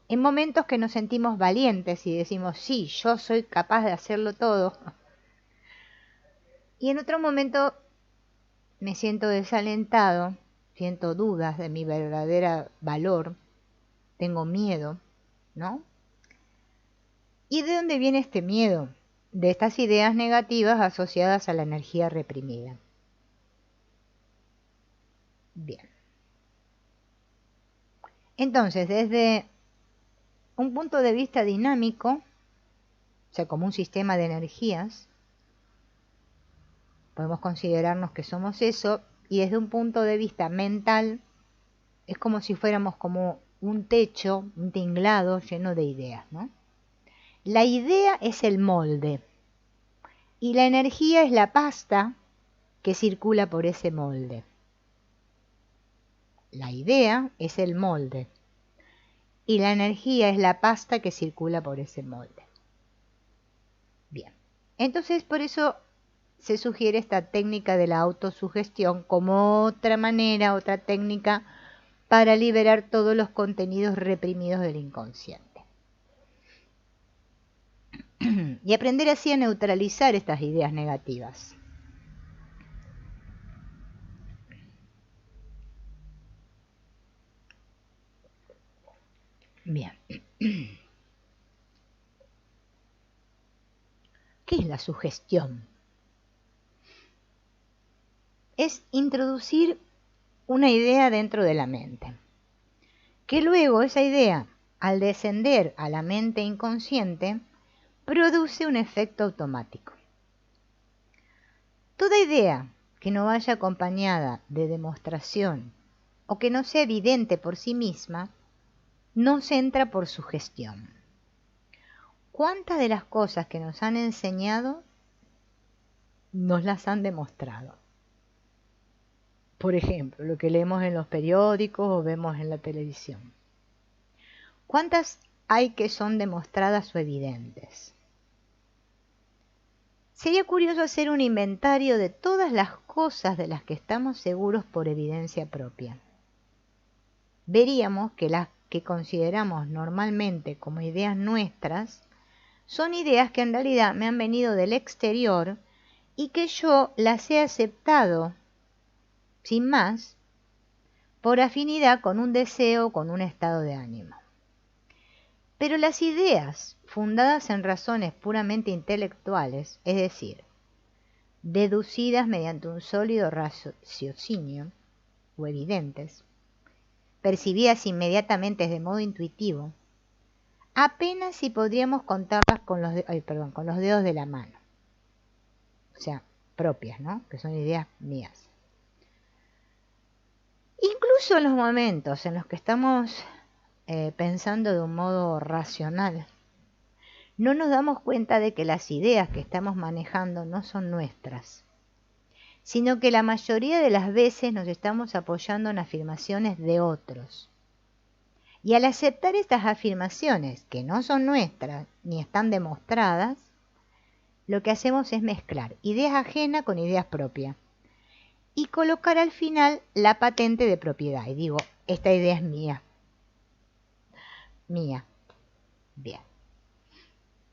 en momentos que nos sentimos valientes y decimos, sí, yo soy capaz de hacerlo todo. Y en otro momento me siento desalentado, siento dudas de mi verdadero valor, tengo miedo, ¿no? ¿Y de dónde viene este miedo? De estas ideas negativas asociadas a la energía reprimida. Bien. Entonces, desde un punto de vista dinámico, o sea, como un sistema de energías, podemos considerarnos que somos eso, y desde un punto de vista mental, es como si fuéramos como un techo, un tinglado lleno de ideas, ¿no? La idea es el molde, y la energía es la pasta que circula por ese molde. La idea es el molde, y la energía es la pasta que circula por ese molde. Bien, entonces por eso se sugiere esta técnica de la autosugestión como otra manera, otra técnica para liberar todos los contenidos reprimidos del inconsciente. Y aprender así a neutralizar estas ideas negativas. Bien. ¿Qué es la sugestión? Es introducir una idea dentro de la mente, que luego esa idea, al descender a la mente inconsciente, produce un efecto automático. Toda idea que no vaya acompañada de demostración o que no sea evidente por sí misma, no se entra por sugestión. ¿Cuántas de las cosas que nos han enseñado nos las han demostrado? Por ejemplo, lo que leemos en los periódicos o vemos en la televisión. ¿Cuántas hay que son demostradas o evidentes? Sería curioso hacer un inventario de todas las cosas de las que estamos seguros por evidencia propia. Veríamos que las que consideramos normalmente como ideas nuestras son ideas que en realidad me han venido del exterior y que yo las he aceptado sin más por afinidad con un deseo o con un estado de ánimo. Pero las ideas fundadas en razones puramente intelectuales, es decir, deducidas mediante un sólido raciocinio o evidentes, percibidas inmediatamente de modo intuitivo, apenas si podríamos contarlas con los dedos de la mano. O sea, propias, ¿no? Que son ideas mías. Incluso en los momentos en los que estamos pensando de un modo racional, no nos damos cuenta de que las ideas que estamos manejando no son nuestras, sino que la mayoría de las veces nos estamos apoyando en afirmaciones de otros. Y al aceptar estas afirmaciones, que no son nuestras ni están demostradas, lo que hacemos es mezclar ideas ajenas con ideas propias y colocar al final la patente de propiedad. Y digo, esta idea es mía. Mía. Bien.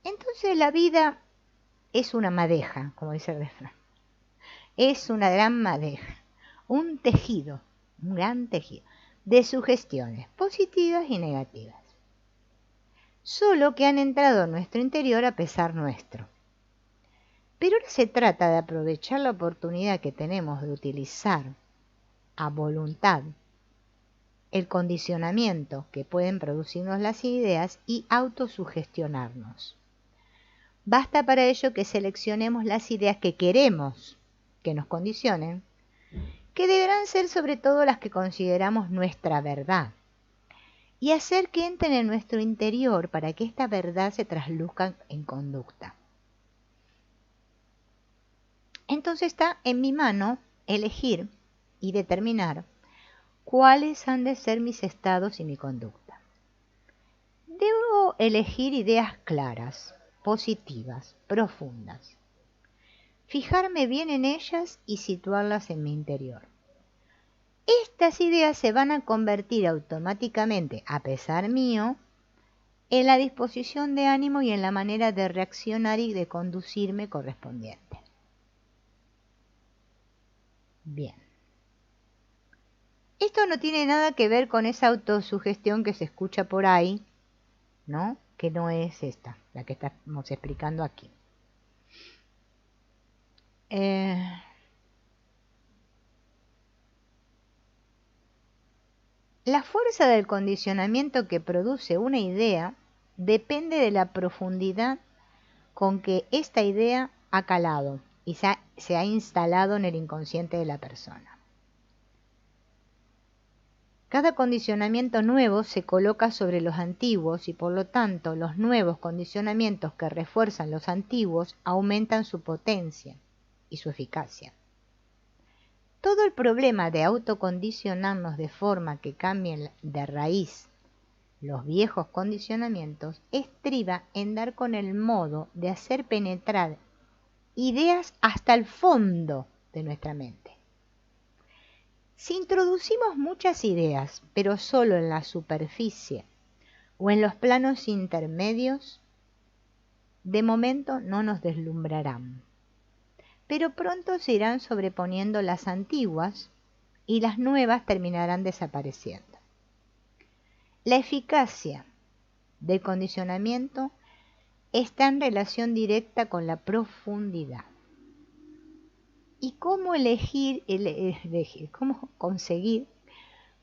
Entonces la vida es una madeja, como dice el refrán. Es una gran madeja, un tejido, un gran tejido, de sugestiones positivas y negativas. Solo que han entrado en nuestro interior a pesar nuestro. Pero ahora se trata de aprovechar la oportunidad que tenemos de utilizar a voluntad el condicionamiento que pueden producirnos las ideas y autosugestionarnos. Basta para ello que seleccionemos las ideas que queremos que nos condicionen, que deberán ser sobre todo las que consideramos nuestra verdad, y hacer que entren en nuestro interior para que esta verdad se trasluzca en conducta. Entonces está en mi mano elegir y determinar cuáles han de ser mis estados y mi conducta. Debo elegir ideas claras, positivas, profundas. Fijarme bien en ellas y situarlas en mi interior. Estas ideas se van a convertir automáticamente, a pesar mío, en la disposición de ánimo y en la manera de reaccionar y de conducirme correspondiente. Bien. Esto no tiene nada que ver con esa autosugestión que se escucha por ahí, ¿no? Que no es esta, la que estamos explicando aquí. La fuerza del condicionamiento que produce una idea depende de la profundidad con que esta idea ha calado y se ha instalado en el inconsciente de la persona. Cada condicionamiento nuevo se coloca sobre los antiguos y por lo tanto los nuevos condicionamientos que refuerzan los antiguos aumentan su potencia y su eficacia. Todo el problema de autocondicionarnos de forma que cambien de raíz los viejos condicionamientos estriba en dar con el modo de hacer penetrar ideas hasta el fondo de nuestra mente. Si introducimos muchas ideas, pero solo en la superficie o en los planos intermedios, de momento no nos deslumbrarán, pero pronto se irán sobreponiendo las antiguas y las nuevas terminarán desapareciendo. La eficacia del condicionamiento está en relación directa con la profundidad. ¿Y cómo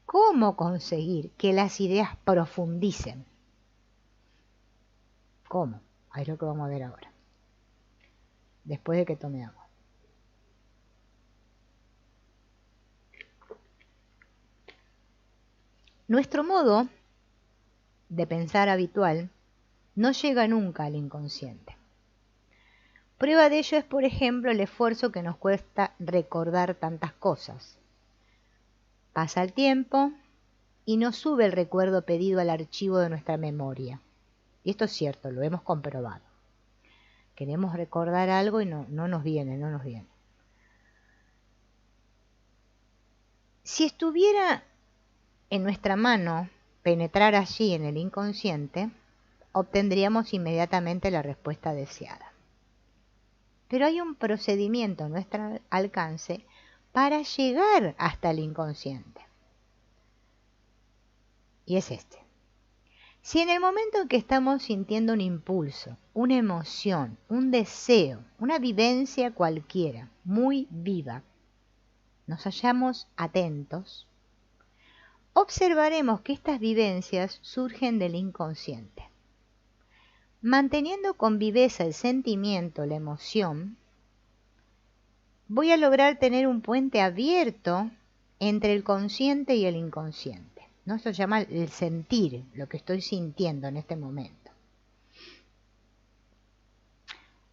cómo conseguir que las ideas profundicen? ¿Cómo? Ahí es lo que vamos a ver ahora, después de que tome agua. Nuestro modo de pensar habitual no llega nunca al inconsciente. Prueba de ello es, por ejemplo, el esfuerzo que nos cuesta recordar tantas cosas. Pasa el tiempo y no sube el recuerdo pedido al archivo de nuestra memoria. Y esto es cierto, lo hemos comprobado. Queremos recordar algo y no nos viene. Si estuviera en nuestra mano penetrar allí en el inconsciente, obtendríamos inmediatamente la respuesta deseada. Pero hay un procedimiento a nuestro alcance para llegar hasta el inconsciente. Y es este. Si en el momento en que estamos sintiendo un impulso, una emoción, un deseo, una vivencia cualquiera, muy viva, nos hallamos atentos, observaremos que estas vivencias surgen del inconsciente. Manteniendo con viveza el sentimiento, la emoción, voy a lograr tener un puente abierto entre el consciente y el inconsciente, ¿no? Esto se llama el sentir, lo que estoy sintiendo en este momento.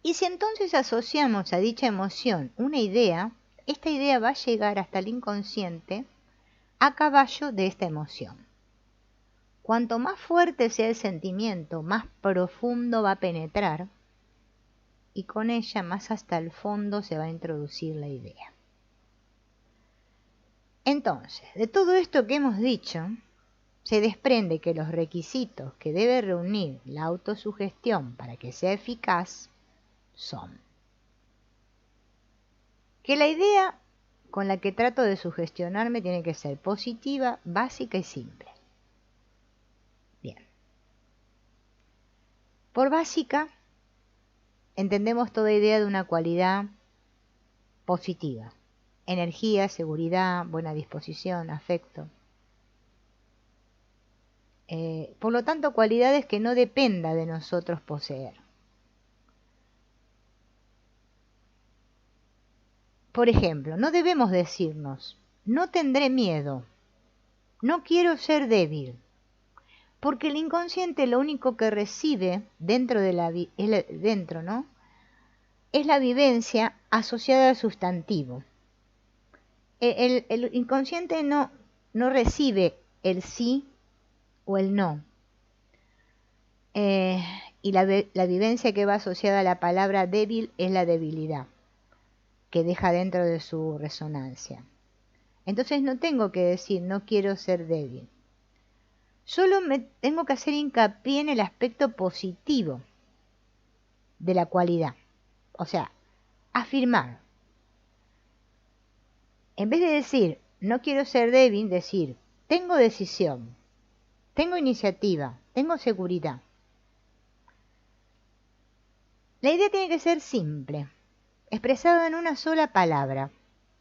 Y si entonces asociamos a dicha emoción una idea, esta idea va a llegar hasta el inconsciente a caballo de esta emoción. Cuanto más fuerte sea el sentimiento, más profundo va a penetrar y con ella más hasta el fondo se va a introducir la idea. Entonces, de todo esto que hemos dicho, se desprende que los requisitos que debe reunir la autosugestión para que sea eficaz son que la idea con la que trato de sugestionarme tiene que ser positiva, básica y simple. Bien. Por básica, entendemos toda idea de una cualidad positiva. Energía, seguridad, buena disposición, afecto. Por lo tanto, cualidades que no dependa de nosotros poseer. Por ejemplo, no debemos decirnos, no tendré miedo, no quiero ser débil, porque el inconsciente lo único que recibe dentro de ¿no? Es la vivencia asociada al sustantivo. El inconsciente no recibe el sí o el no. Y la vivencia que va asociada a la palabra débil es la debilidad, que deja dentro de su resonancia. Entonces no tengo que decir no quiero ser débil. Solo me tengo que hacer hincapié en el aspecto positivo de la cualidad. O sea, afirmar. En vez de decir no quiero ser débil, decir tengo decisión, tengo iniciativa, tengo seguridad. La idea tiene que ser simple, expresada en una sola palabra,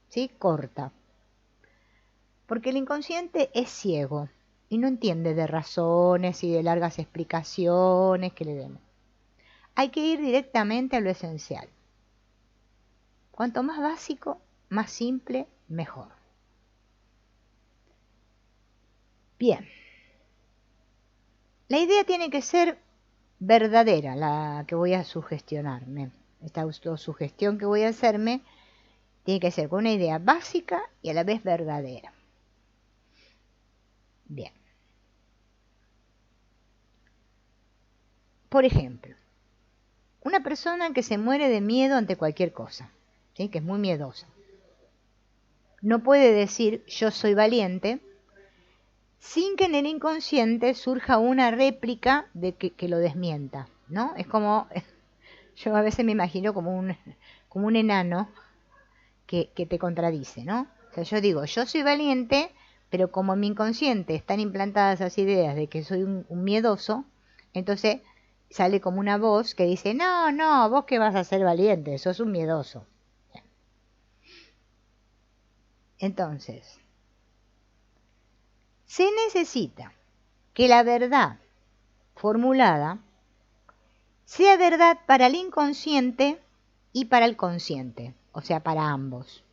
¿sí? Corta. Porque el inconsciente es ciego y no entiende de razones y de largas explicaciones que le demos. Hay que ir directamente a lo esencial. Cuanto más básico, más simple, mejor. Bien. La idea tiene que ser verdadera, la que voy a sugestionarme. Esta autosugestión que voy a hacerme tiene que ser con una idea básica y a la vez verdadera. Bien. Por ejemplo, una persona que se muere de miedo ante cualquier cosa, ¿sí? Que es muy miedosa. No puede decir yo soy valiente sin que en el inconsciente surja una réplica de que lo desmienta, ¿no? Es como, yo a veces me imagino como un enano que te contradice, ¿no? O sea, yo digo, yo soy valiente, pero como en mi inconsciente están implantadas esas ideas de que soy un miedoso, entonces sale como una voz que dice, no, vos que vas a ser valiente, sos un miedoso. Entonces, se necesita que la verdad formulada sea verdad para el inconsciente y para el consciente, o sea, para ambos.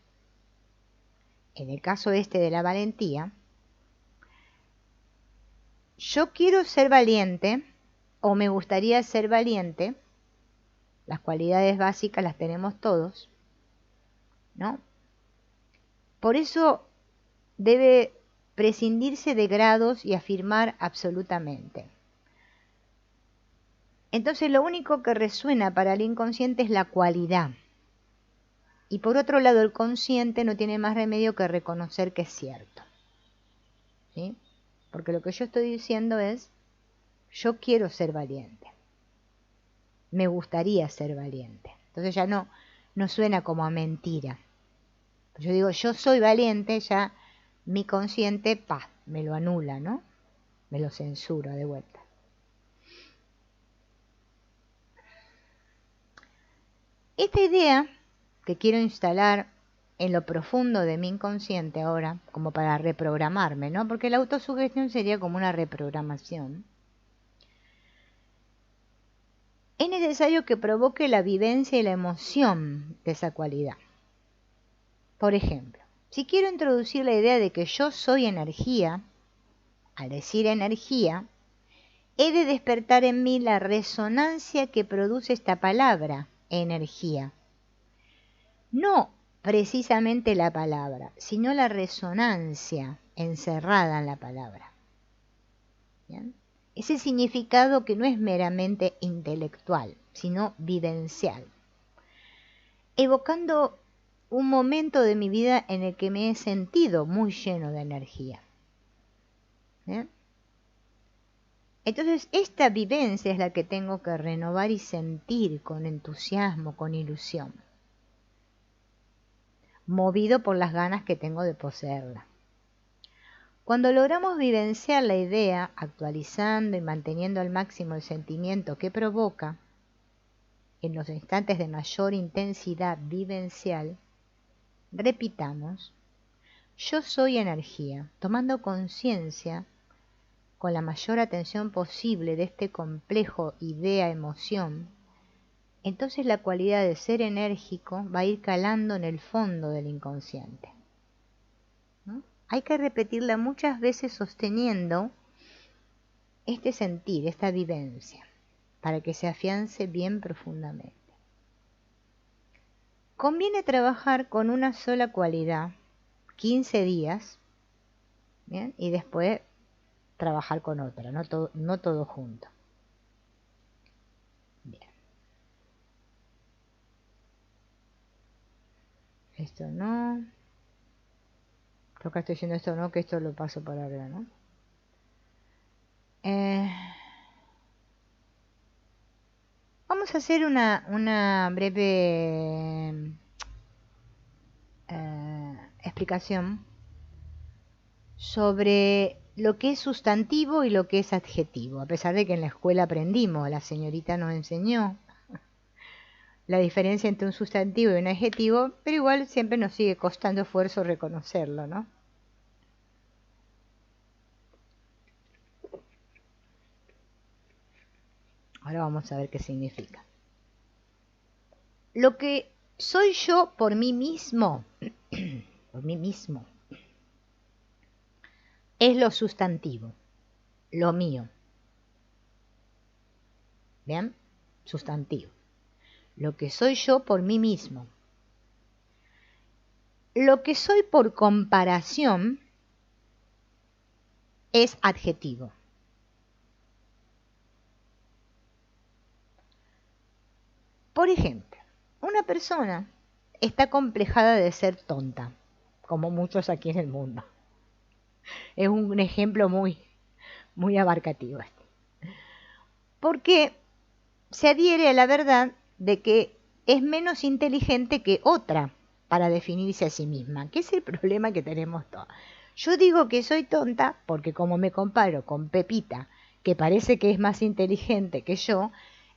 En el caso este de la valentía, yo quiero ser valiente o me gustaría ser valiente, las cualidades básicas las tenemos todos, ¿no? Por eso debe prescindirse de grados y afirmar absolutamente. Entonces lo único que resuena para el inconsciente es la cualidad. Y por otro lado el consciente no tiene más remedio que reconocer que es cierto. ¿Sí? Porque lo que yo estoy diciendo es, yo quiero ser valiente. Me gustaría ser valiente. Entonces ya no suena como a mentira. Yo digo, yo soy valiente, ya mi consciente, me lo anula, ¿no? Me lo censura de vuelta. Esta idea que quiero instalar en lo profundo de mi inconsciente ahora, como para reprogramarme, ¿no? Porque la autosugestión sería como una reprogramación. Es necesario que provoque la vivencia y la emoción de esa cualidad. Por ejemplo, si quiero introducir la idea de que yo soy energía, al decir energía, he de despertar en mí la resonancia que produce esta palabra, energía. No precisamente la palabra, sino la resonancia encerrada en la palabra. ¿Bien? Ese significado que no es meramente intelectual, sino vivencial, evocando un momento de mi vida en el que me he sentido muy lleno de energía. ¿Bien? Entonces, esta vivencia es la que tengo que renovar y sentir con entusiasmo, con ilusión, movido por las ganas que tengo de poseerla. Cuando logramos vivenciar la idea, actualizando y manteniendo al máximo el sentimiento que provoca, en los instantes de mayor intensidad vivencial, repitamos, yo soy energía, tomando conciencia con la mayor atención posible de este complejo idea-emoción. Entonces la cualidad de ser enérgico va a ir calando en el fondo del inconsciente, ¿no? Hay que repetirla muchas veces sosteniendo este sentir, esta vivencia, para que se afiance bien profundamente. Conviene trabajar con una sola cualidad, 15 días, ¿bien? Y después trabajar con otra, no todo junto. Bien. Esto no. Creo que estoy diciendo esto no, que esto lo paso para arriba, ¿no? Vamos a hacer una breve explicación sobre lo que es sustantivo y lo que es adjetivo, a pesar de que en la escuela aprendimos, la señorita nos enseñó la diferencia entre un sustantivo y un adjetivo, pero igual siempre nos sigue costando esfuerzo reconocerlo, ¿no? Ahora vamos a ver qué significa. Lo que soy yo por mí mismo, por mí mismo, es lo sustantivo, lo mío. ¿Bien? Sustantivo. Lo que soy yo por mí mismo. Lo que soy por comparación es adjetivo. Por ejemplo, una persona está complejada de ser tonta, como muchos aquí en el mundo. Es un ejemplo muy abarcativo este. Porque se adhiere a la verdad de que es menos inteligente que otra para definirse a sí misma, que es el problema que tenemos todos. Yo digo que soy tonta porque como me comparo con Pepita, que parece que es más inteligente que yo,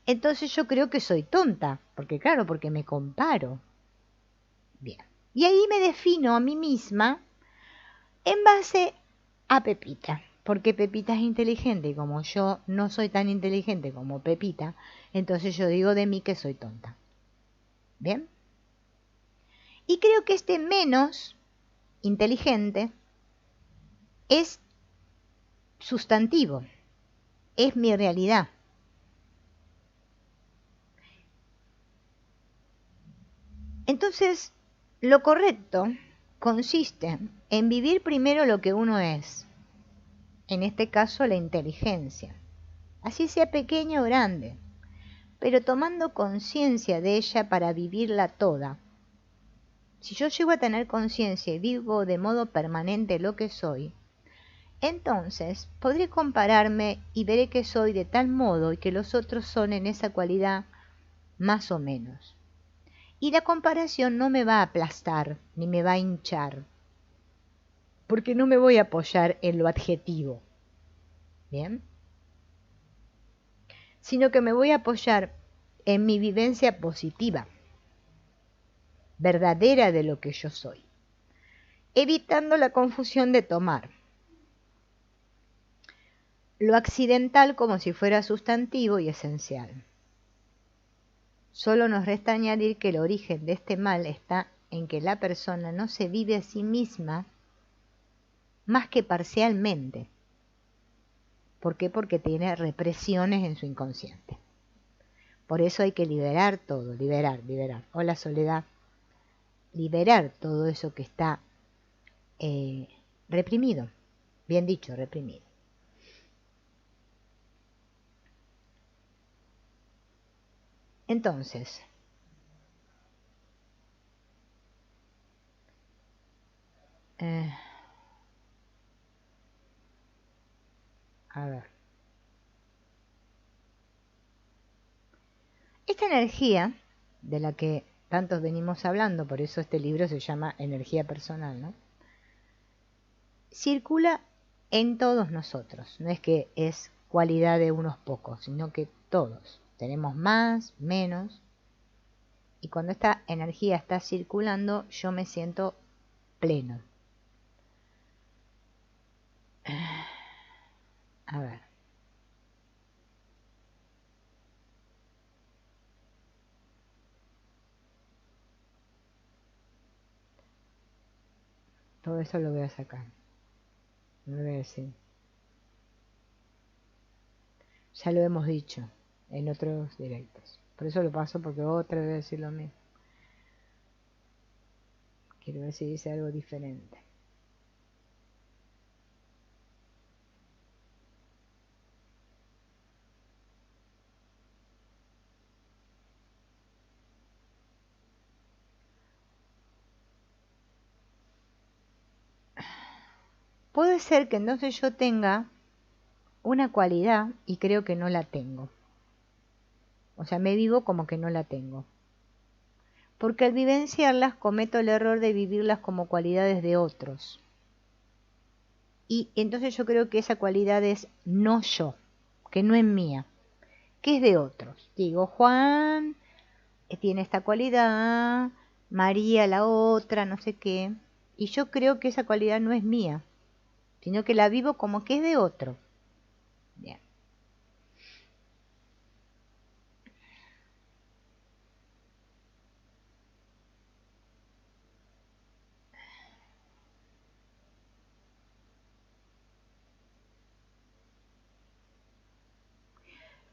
entonces yo creo que soy tonta, porque claro, porque me comparo. Bien. Y ahí me defino a mí misma en base a Pepita, porque Pepita es inteligente y como yo no soy tan inteligente como Pepita, entonces yo digo de mí que soy tonta. ¿Bien? Y creo que este menos inteligente es sustantivo, es mi realidad. Entonces, lo correcto consiste en vivir primero lo que uno es, en este caso la inteligencia, así sea pequeña o grande, pero tomando conciencia de ella para vivirla toda. Si yo llego a tener conciencia y vivo de modo permanente lo que soy, entonces podré compararme y veré que soy de tal modo y que los otros son en esa cualidad más o menos. Y la comparación no me va a aplastar ni me va a hinchar, porque no me voy a apoyar en lo adjetivo, ¿bien? Sino que me voy a apoyar en mi vivencia positiva, verdadera de lo que yo soy, evitando la confusión de tomar lo accidental como si fuera sustantivo y esencial. Solo nos resta añadir que el origen de este mal está en que la persona no se vive a sí misma más que parcialmente. ¿Por qué? Porque tiene represiones en su inconsciente. Por eso hay que liberar todo, liberar. Hola Soledad. Liberar todo eso que está reprimido. Bien dicho, reprimido. Entonces, a ver. Esta energía de la que tantos venimos hablando, por eso este libro se llama Energía Personal, ¿no? Circula en todos nosotros. No es que es cualidad de unos pocos, sino que todos. Tenemos más, menos. Y cuando esta energía está circulando, yo me siento pleno. A ver. Todo eso lo voy a sacar. No lo voy a decir. Ya lo hemos dicho en otros directos. Por eso lo paso, porque otra vez decir lo mismo. Quiero ver si dice algo diferente. Puede ser que entonces yo tenga una cualidad y creo que no la tengo. O sea, me vivo como que no la tengo. Porque al vivenciarlas cometo el error de vivirlas como cualidades de otros. Y entonces yo creo que esa cualidad es no yo, que no es mía, que es de otros. Digo, Juan tiene esta cualidad, María la otra, no sé qué. Y yo creo que esa cualidad no es mía, sino que la vivo como que es de otro. Bien.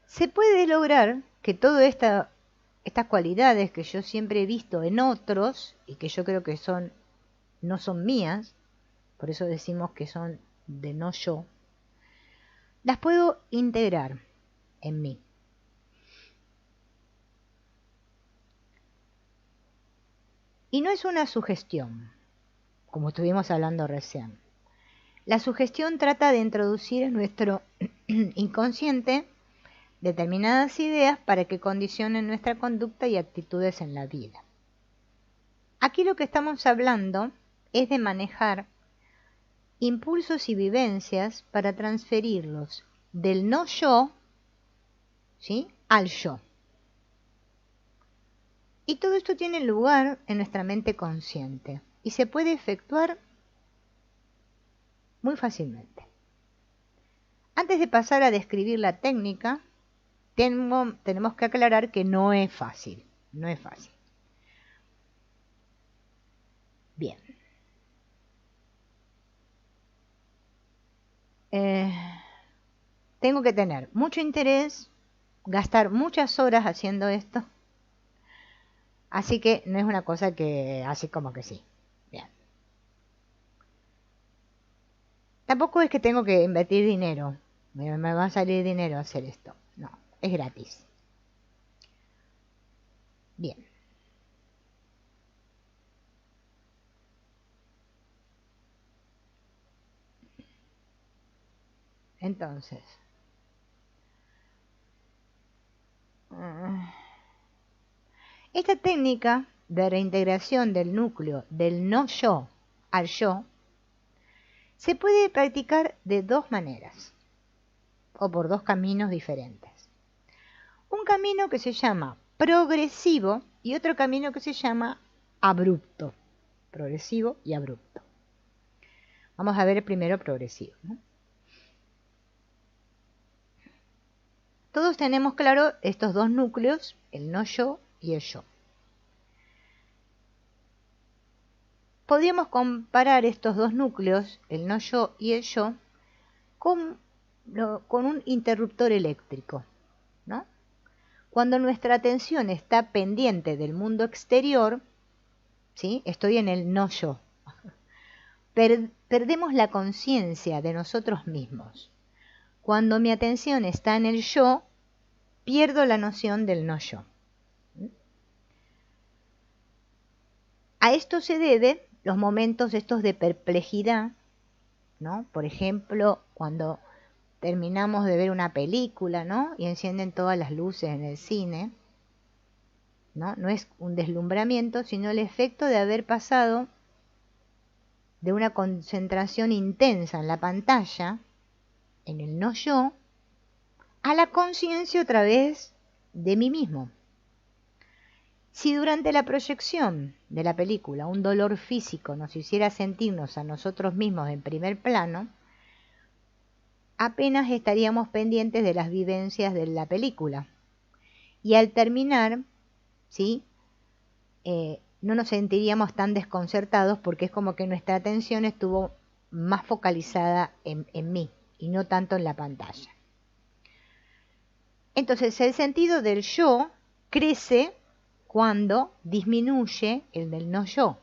Se puede lograr que todas estas cualidades que yo siempre he visto en otros y que yo creo que no son mías, por eso decimos que son de no yo, las puedo integrar en mí. Y no es una sugestión, como estuvimos hablando recién. La sugestión trata de introducir en nuestro inconsciente determinadas ideas para que condicionen nuestra conducta y actitudes en la vida. Aquí lo que estamos hablando es de manejar impulsos y vivencias para transferirlos del no yo, ¿sí?, al yo. Y todo esto tiene lugar en nuestra mente consciente y se puede efectuar muy fácilmente. Antes de pasar a describir la técnica, tenemos que aclarar que no es fácil. No es fácil. Bien. Tengo que tener mucho interés, gastar muchas horas haciendo esto. Así que no es una cosa que así como que sí. Bien. Tampoco es que tengo que invertir dinero. Me va a salir dinero hacer esto. No, es gratis. Bien. Entonces, esta técnica de reintegración del núcleo del no yo al yo se puede practicar de dos maneras o por dos caminos diferentes. Un camino que se llama progresivo y otro camino que se llama abrupto. Progresivo y abrupto. Vamos a ver primero progresivo, ¿no? Todos tenemos claro estos dos núcleos, el no yo y el yo. Podríamos comparar estos dos núcleos, el no yo y el yo, con un interruptor eléctrico, ¿no? Cuando nuestra atención está pendiente del mundo exterior, ¿sí? Estoy en el no yo. Perdemos la conciencia de nosotros mismos. Cuando mi atención está en el yo, pierdo la noción del no yo. A esto se debe los momentos estos de perplejidad, ¿no? Por ejemplo, cuando terminamos de ver una película, ¿no? Y encienden todas las luces en el cine, ¿no? No es un deslumbramiento, sino el efecto de haber pasado de una concentración intensa en la pantalla, en el no yo, a la conciencia otra vez de mí mismo. Si durante la proyección de la película un dolor físico nos hiciera sentirnos a nosotros mismos en primer plano, apenas estaríamos pendientes de las vivencias de la película. Y al terminar, ¿sí? No nos sentiríamos tan desconcertados porque es como que nuestra atención estuvo más focalizada en mí y no tanto en la pantalla. Entonces el sentido del yo crece cuando disminuye el del no yo.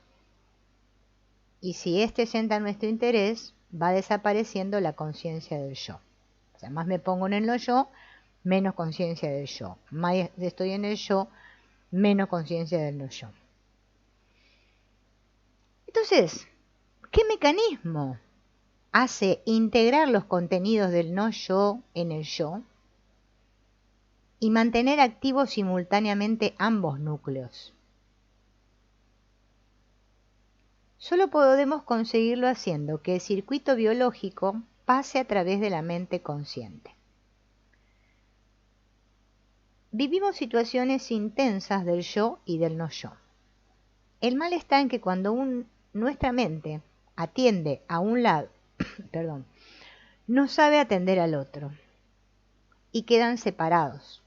Y si este sienta nuestro interés, va desapareciendo la conciencia del yo. O sea, más me pongo en el no yo, menos conciencia del yo. Más estoy en el yo, menos conciencia del no yo. Entonces, ¿qué mecanismo hace integrar los contenidos del no yo en el yo y mantener activos simultáneamente ambos núcleos? Solo podemos conseguirlo haciendo que el circuito biológico pase a través de la mente consciente. Vivimos situaciones intensas del yo y del no yo. El mal está en que cuando nuestra mente atiende a un lado, perdón, no sabe atender al otro y quedan separados.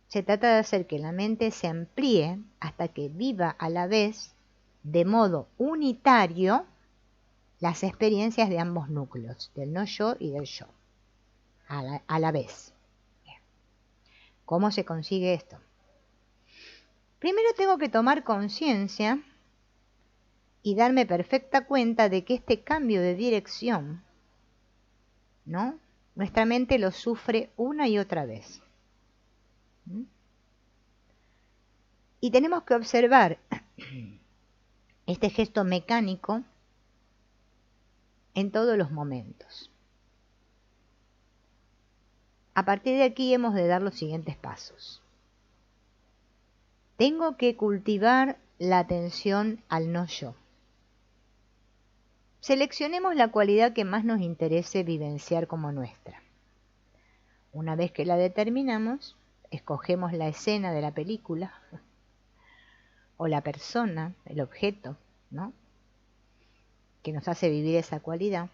Se trata de hacer que la mente se amplíe hasta que viva a la vez, de modo unitario, las experiencias de ambos núcleos, del no yo y del yo, a la vez. ¿Cómo se consigue esto? Primero tengo que tomar conciencia y darme perfecta cuenta de que este cambio de dirección, ¿no? Nuestra mente lo sufre una y otra vez. Y tenemos que observar este gesto mecánico en todos los momentos. A partir de aquí hemos de dar los siguientes pasos. Tengo que cultivar la atención al no yo. Seleccionemos la cualidad que más nos interese vivenciar como nuestra. Una vez que la determinamos, escogemos la escena de la película o la persona, el objeto, ¿no? Que nos hace vivir esa cualidad.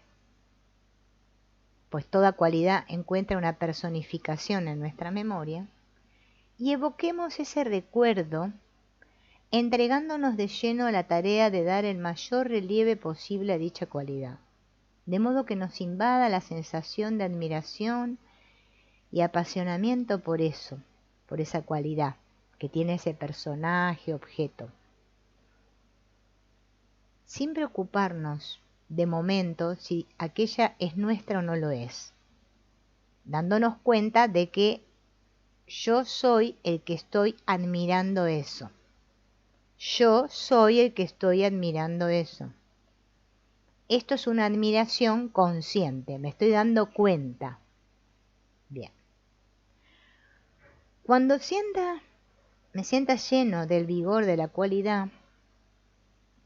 Pues toda cualidad encuentra una personificación en nuestra memoria y evoquemos ese recuerdo entregándonos de lleno a la tarea de dar el mayor relieve posible a dicha cualidad, de modo que nos invada la sensación de admiración y apasionamiento por eso, por esa cualidad que tiene ese personaje, objeto, sin preocuparnos de momento si aquella es nuestra o no lo es, dándonos cuenta de que yo soy el que estoy admirando eso. Yo soy el que estoy admirando eso. Esto es una admiración consciente, me estoy dando cuenta. Bien. Cuando me sienta lleno del vigor de la cualidad,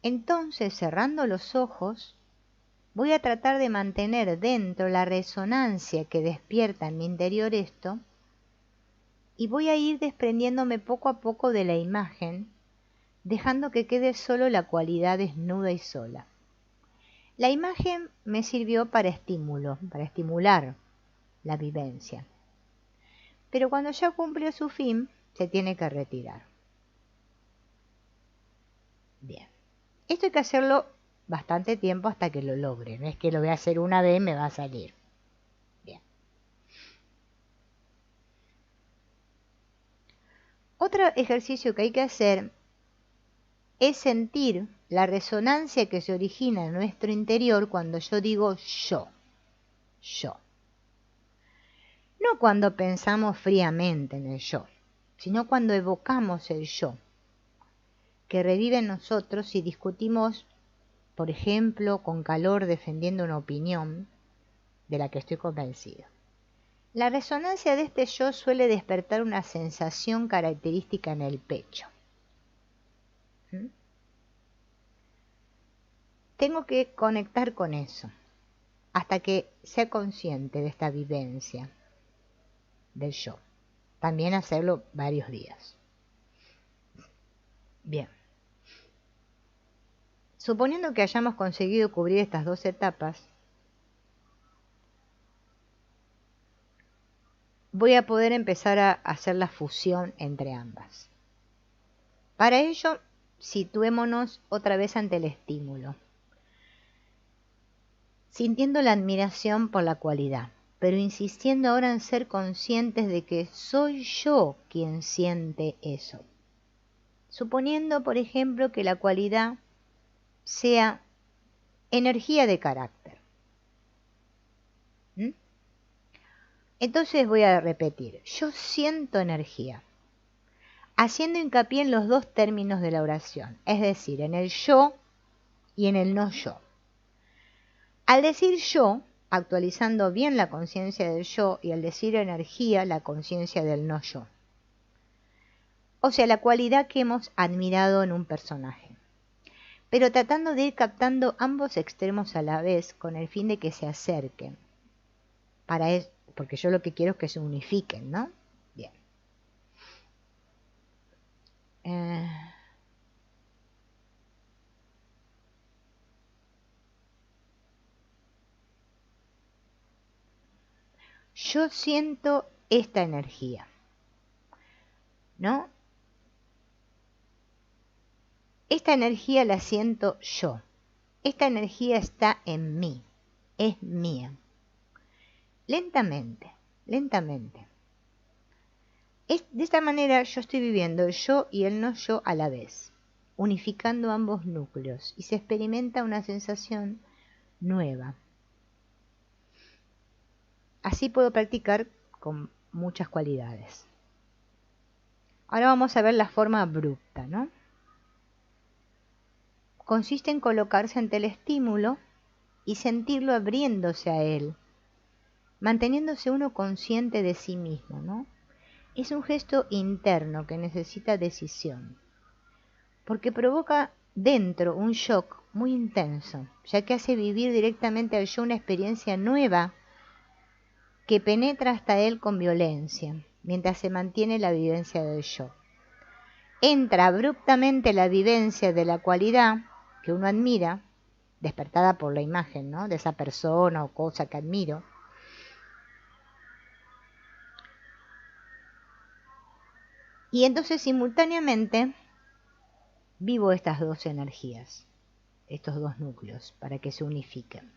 entonces cerrando los ojos, voy a tratar de mantener dentro la resonancia que despierta en mi interior esto, y voy a ir desprendiéndome poco a poco de la imagen dejando que quede solo la cualidad desnuda y sola. La imagen me sirvió para estimular la vivencia. Pero cuando ya cumplió su fin, se tiene que retirar. Bien. Esto hay que hacerlo bastante tiempo hasta que lo logre. No es que lo voy a hacer una vez y me va a salir. Bien. Otro ejercicio que hay que hacer es sentir la resonancia que se origina en nuestro interior cuando yo digo yo. Yo. No cuando pensamos fríamente en el yo, sino cuando evocamos el yo, que revive en nosotros si discutimos, por ejemplo, con calor defendiendo una opinión de la que estoy convencido. La resonancia de este yo suele despertar una sensación característica en el pecho. Tengo que conectar con eso hasta que sea consciente de esta vivencia del yo. También hacerlo varios días. Bien. Suponiendo que hayamos conseguido cubrir estas dos etapas, voy a poder empezar a hacer la fusión entre ambas. Para ello, situémonos otra vez ante el estímulo, sintiendo la admiración por la cualidad, pero insistiendo ahora en ser conscientes de que soy yo quien siente eso. Suponiendo, por ejemplo, que la cualidad sea energía de carácter. Entonces voy a repetir, yo siento energía, haciendo hincapié en los dos términos de la oración, es decir, en el yo y en el no yo. Al decir yo, actualizando bien la conciencia del yo, y al decir energía, la conciencia del no yo. O sea, la cualidad que hemos admirado en un personaje. Pero tratando de ir captando ambos extremos a la vez con el fin de que se acerquen. Porque yo lo que quiero es que se unifiquen, ¿no? Bien. Yo siento esta energía, ¿no? Esta energía la siento yo. Esta energía está en mí, es mía. Lentamente, lentamente. De esta manera yo estoy viviendo el yo y el no yo a la vez, unificando ambos núcleos, y se experimenta una sensación nueva. Así puedo practicar con muchas cualidades. Ahora vamos a ver la forma abrupta, ¿no? Consiste en colocarse ante el estímulo y sentirlo abriéndose a él, manteniéndose uno consciente de sí mismo, ¿no? Es un gesto interno que necesita decisión, porque provoca dentro un shock muy intenso, ya que hace vivir directamente al yo una experiencia nueva que penetra hasta él con violencia, mientras se mantiene la vivencia del yo. Entra abruptamente la vivencia de la cualidad que uno admira, despertada por la imagen, ¿no?, de esa persona o cosa que admiro, y entonces simultáneamente vivo estas dos energías, estos dos núcleos, para que se unifiquen.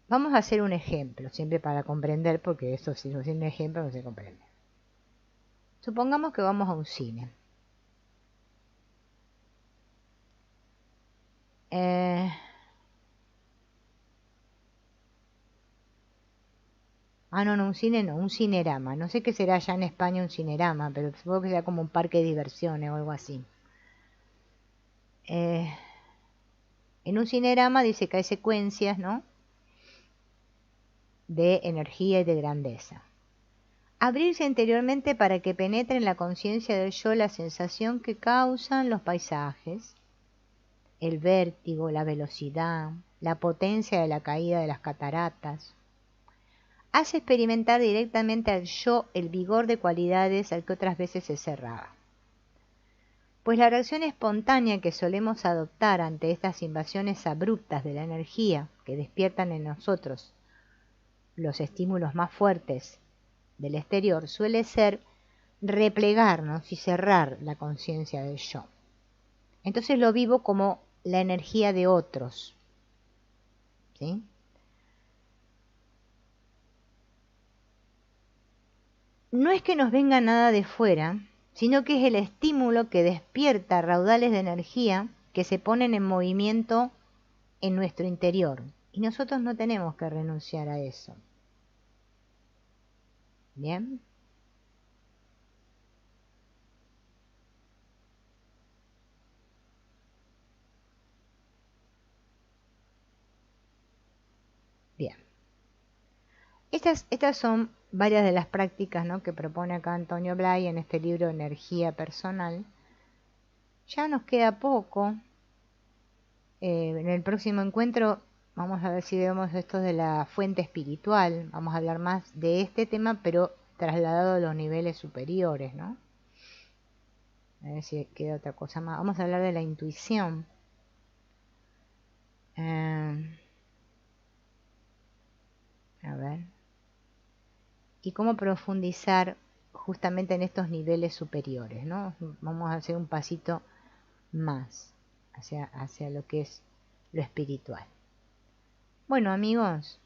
Vamos a hacer un ejemplo, siempre para comprender, porque esto si no es un ejemplo no se comprende. Supongamos que vamos a un cine. No, un cine no, un cinerama. No sé qué será allá en España un cinerama, pero supongo que será como un parque de diversiones o algo así. En un cinerama dice que hay secuencias, ¿no?, de energía y de grandeza. Abrirse interiormente para que penetre en la conciencia del yo la sensación que causan los paisajes, el vértigo, la velocidad, la potencia de la caída de las cataratas. Hace experimentar directamente al yo el vigor de cualidades al que otras veces se cerraba. Pues la reacción espontánea que solemos adoptar ante estas invasiones abruptas de la energía que despiertan en nosotros los estímulos más fuertes del exterior suele ser replegarnos y cerrar la conciencia del yo. Entonces lo vivo como la energía de otros, ¿sí? No es que nos venga nada de fuera, sino que es el estímulo que despierta raudales de energía que se ponen en movimiento en nuestro interior. Y nosotros no tenemos que renunciar a eso. ¿Bien? Bien. Estas son varias de las prácticas, ¿no?, que propone acá Antonio Blay en este libro Energía Personal. Ya nos queda poco. En el próximo encuentro vamos a ver si vemos esto de la fuente espiritual. Vamos a hablar más de este tema, pero trasladado a los niveles superiores, ¿no? A ver si queda otra cosa más. Vamos a hablar de la intuición. A ver. Y cómo profundizar justamente en estos niveles superiores, ¿no? Vamos a hacer un pasito más hacia lo que es lo espiritual. Bueno, amigos,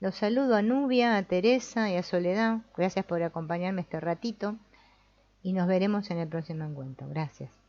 los saludo a Nubia, a Teresa y a Soledad. Gracias por acompañarme este ratito y nos veremos en el próximo encuentro. Gracias.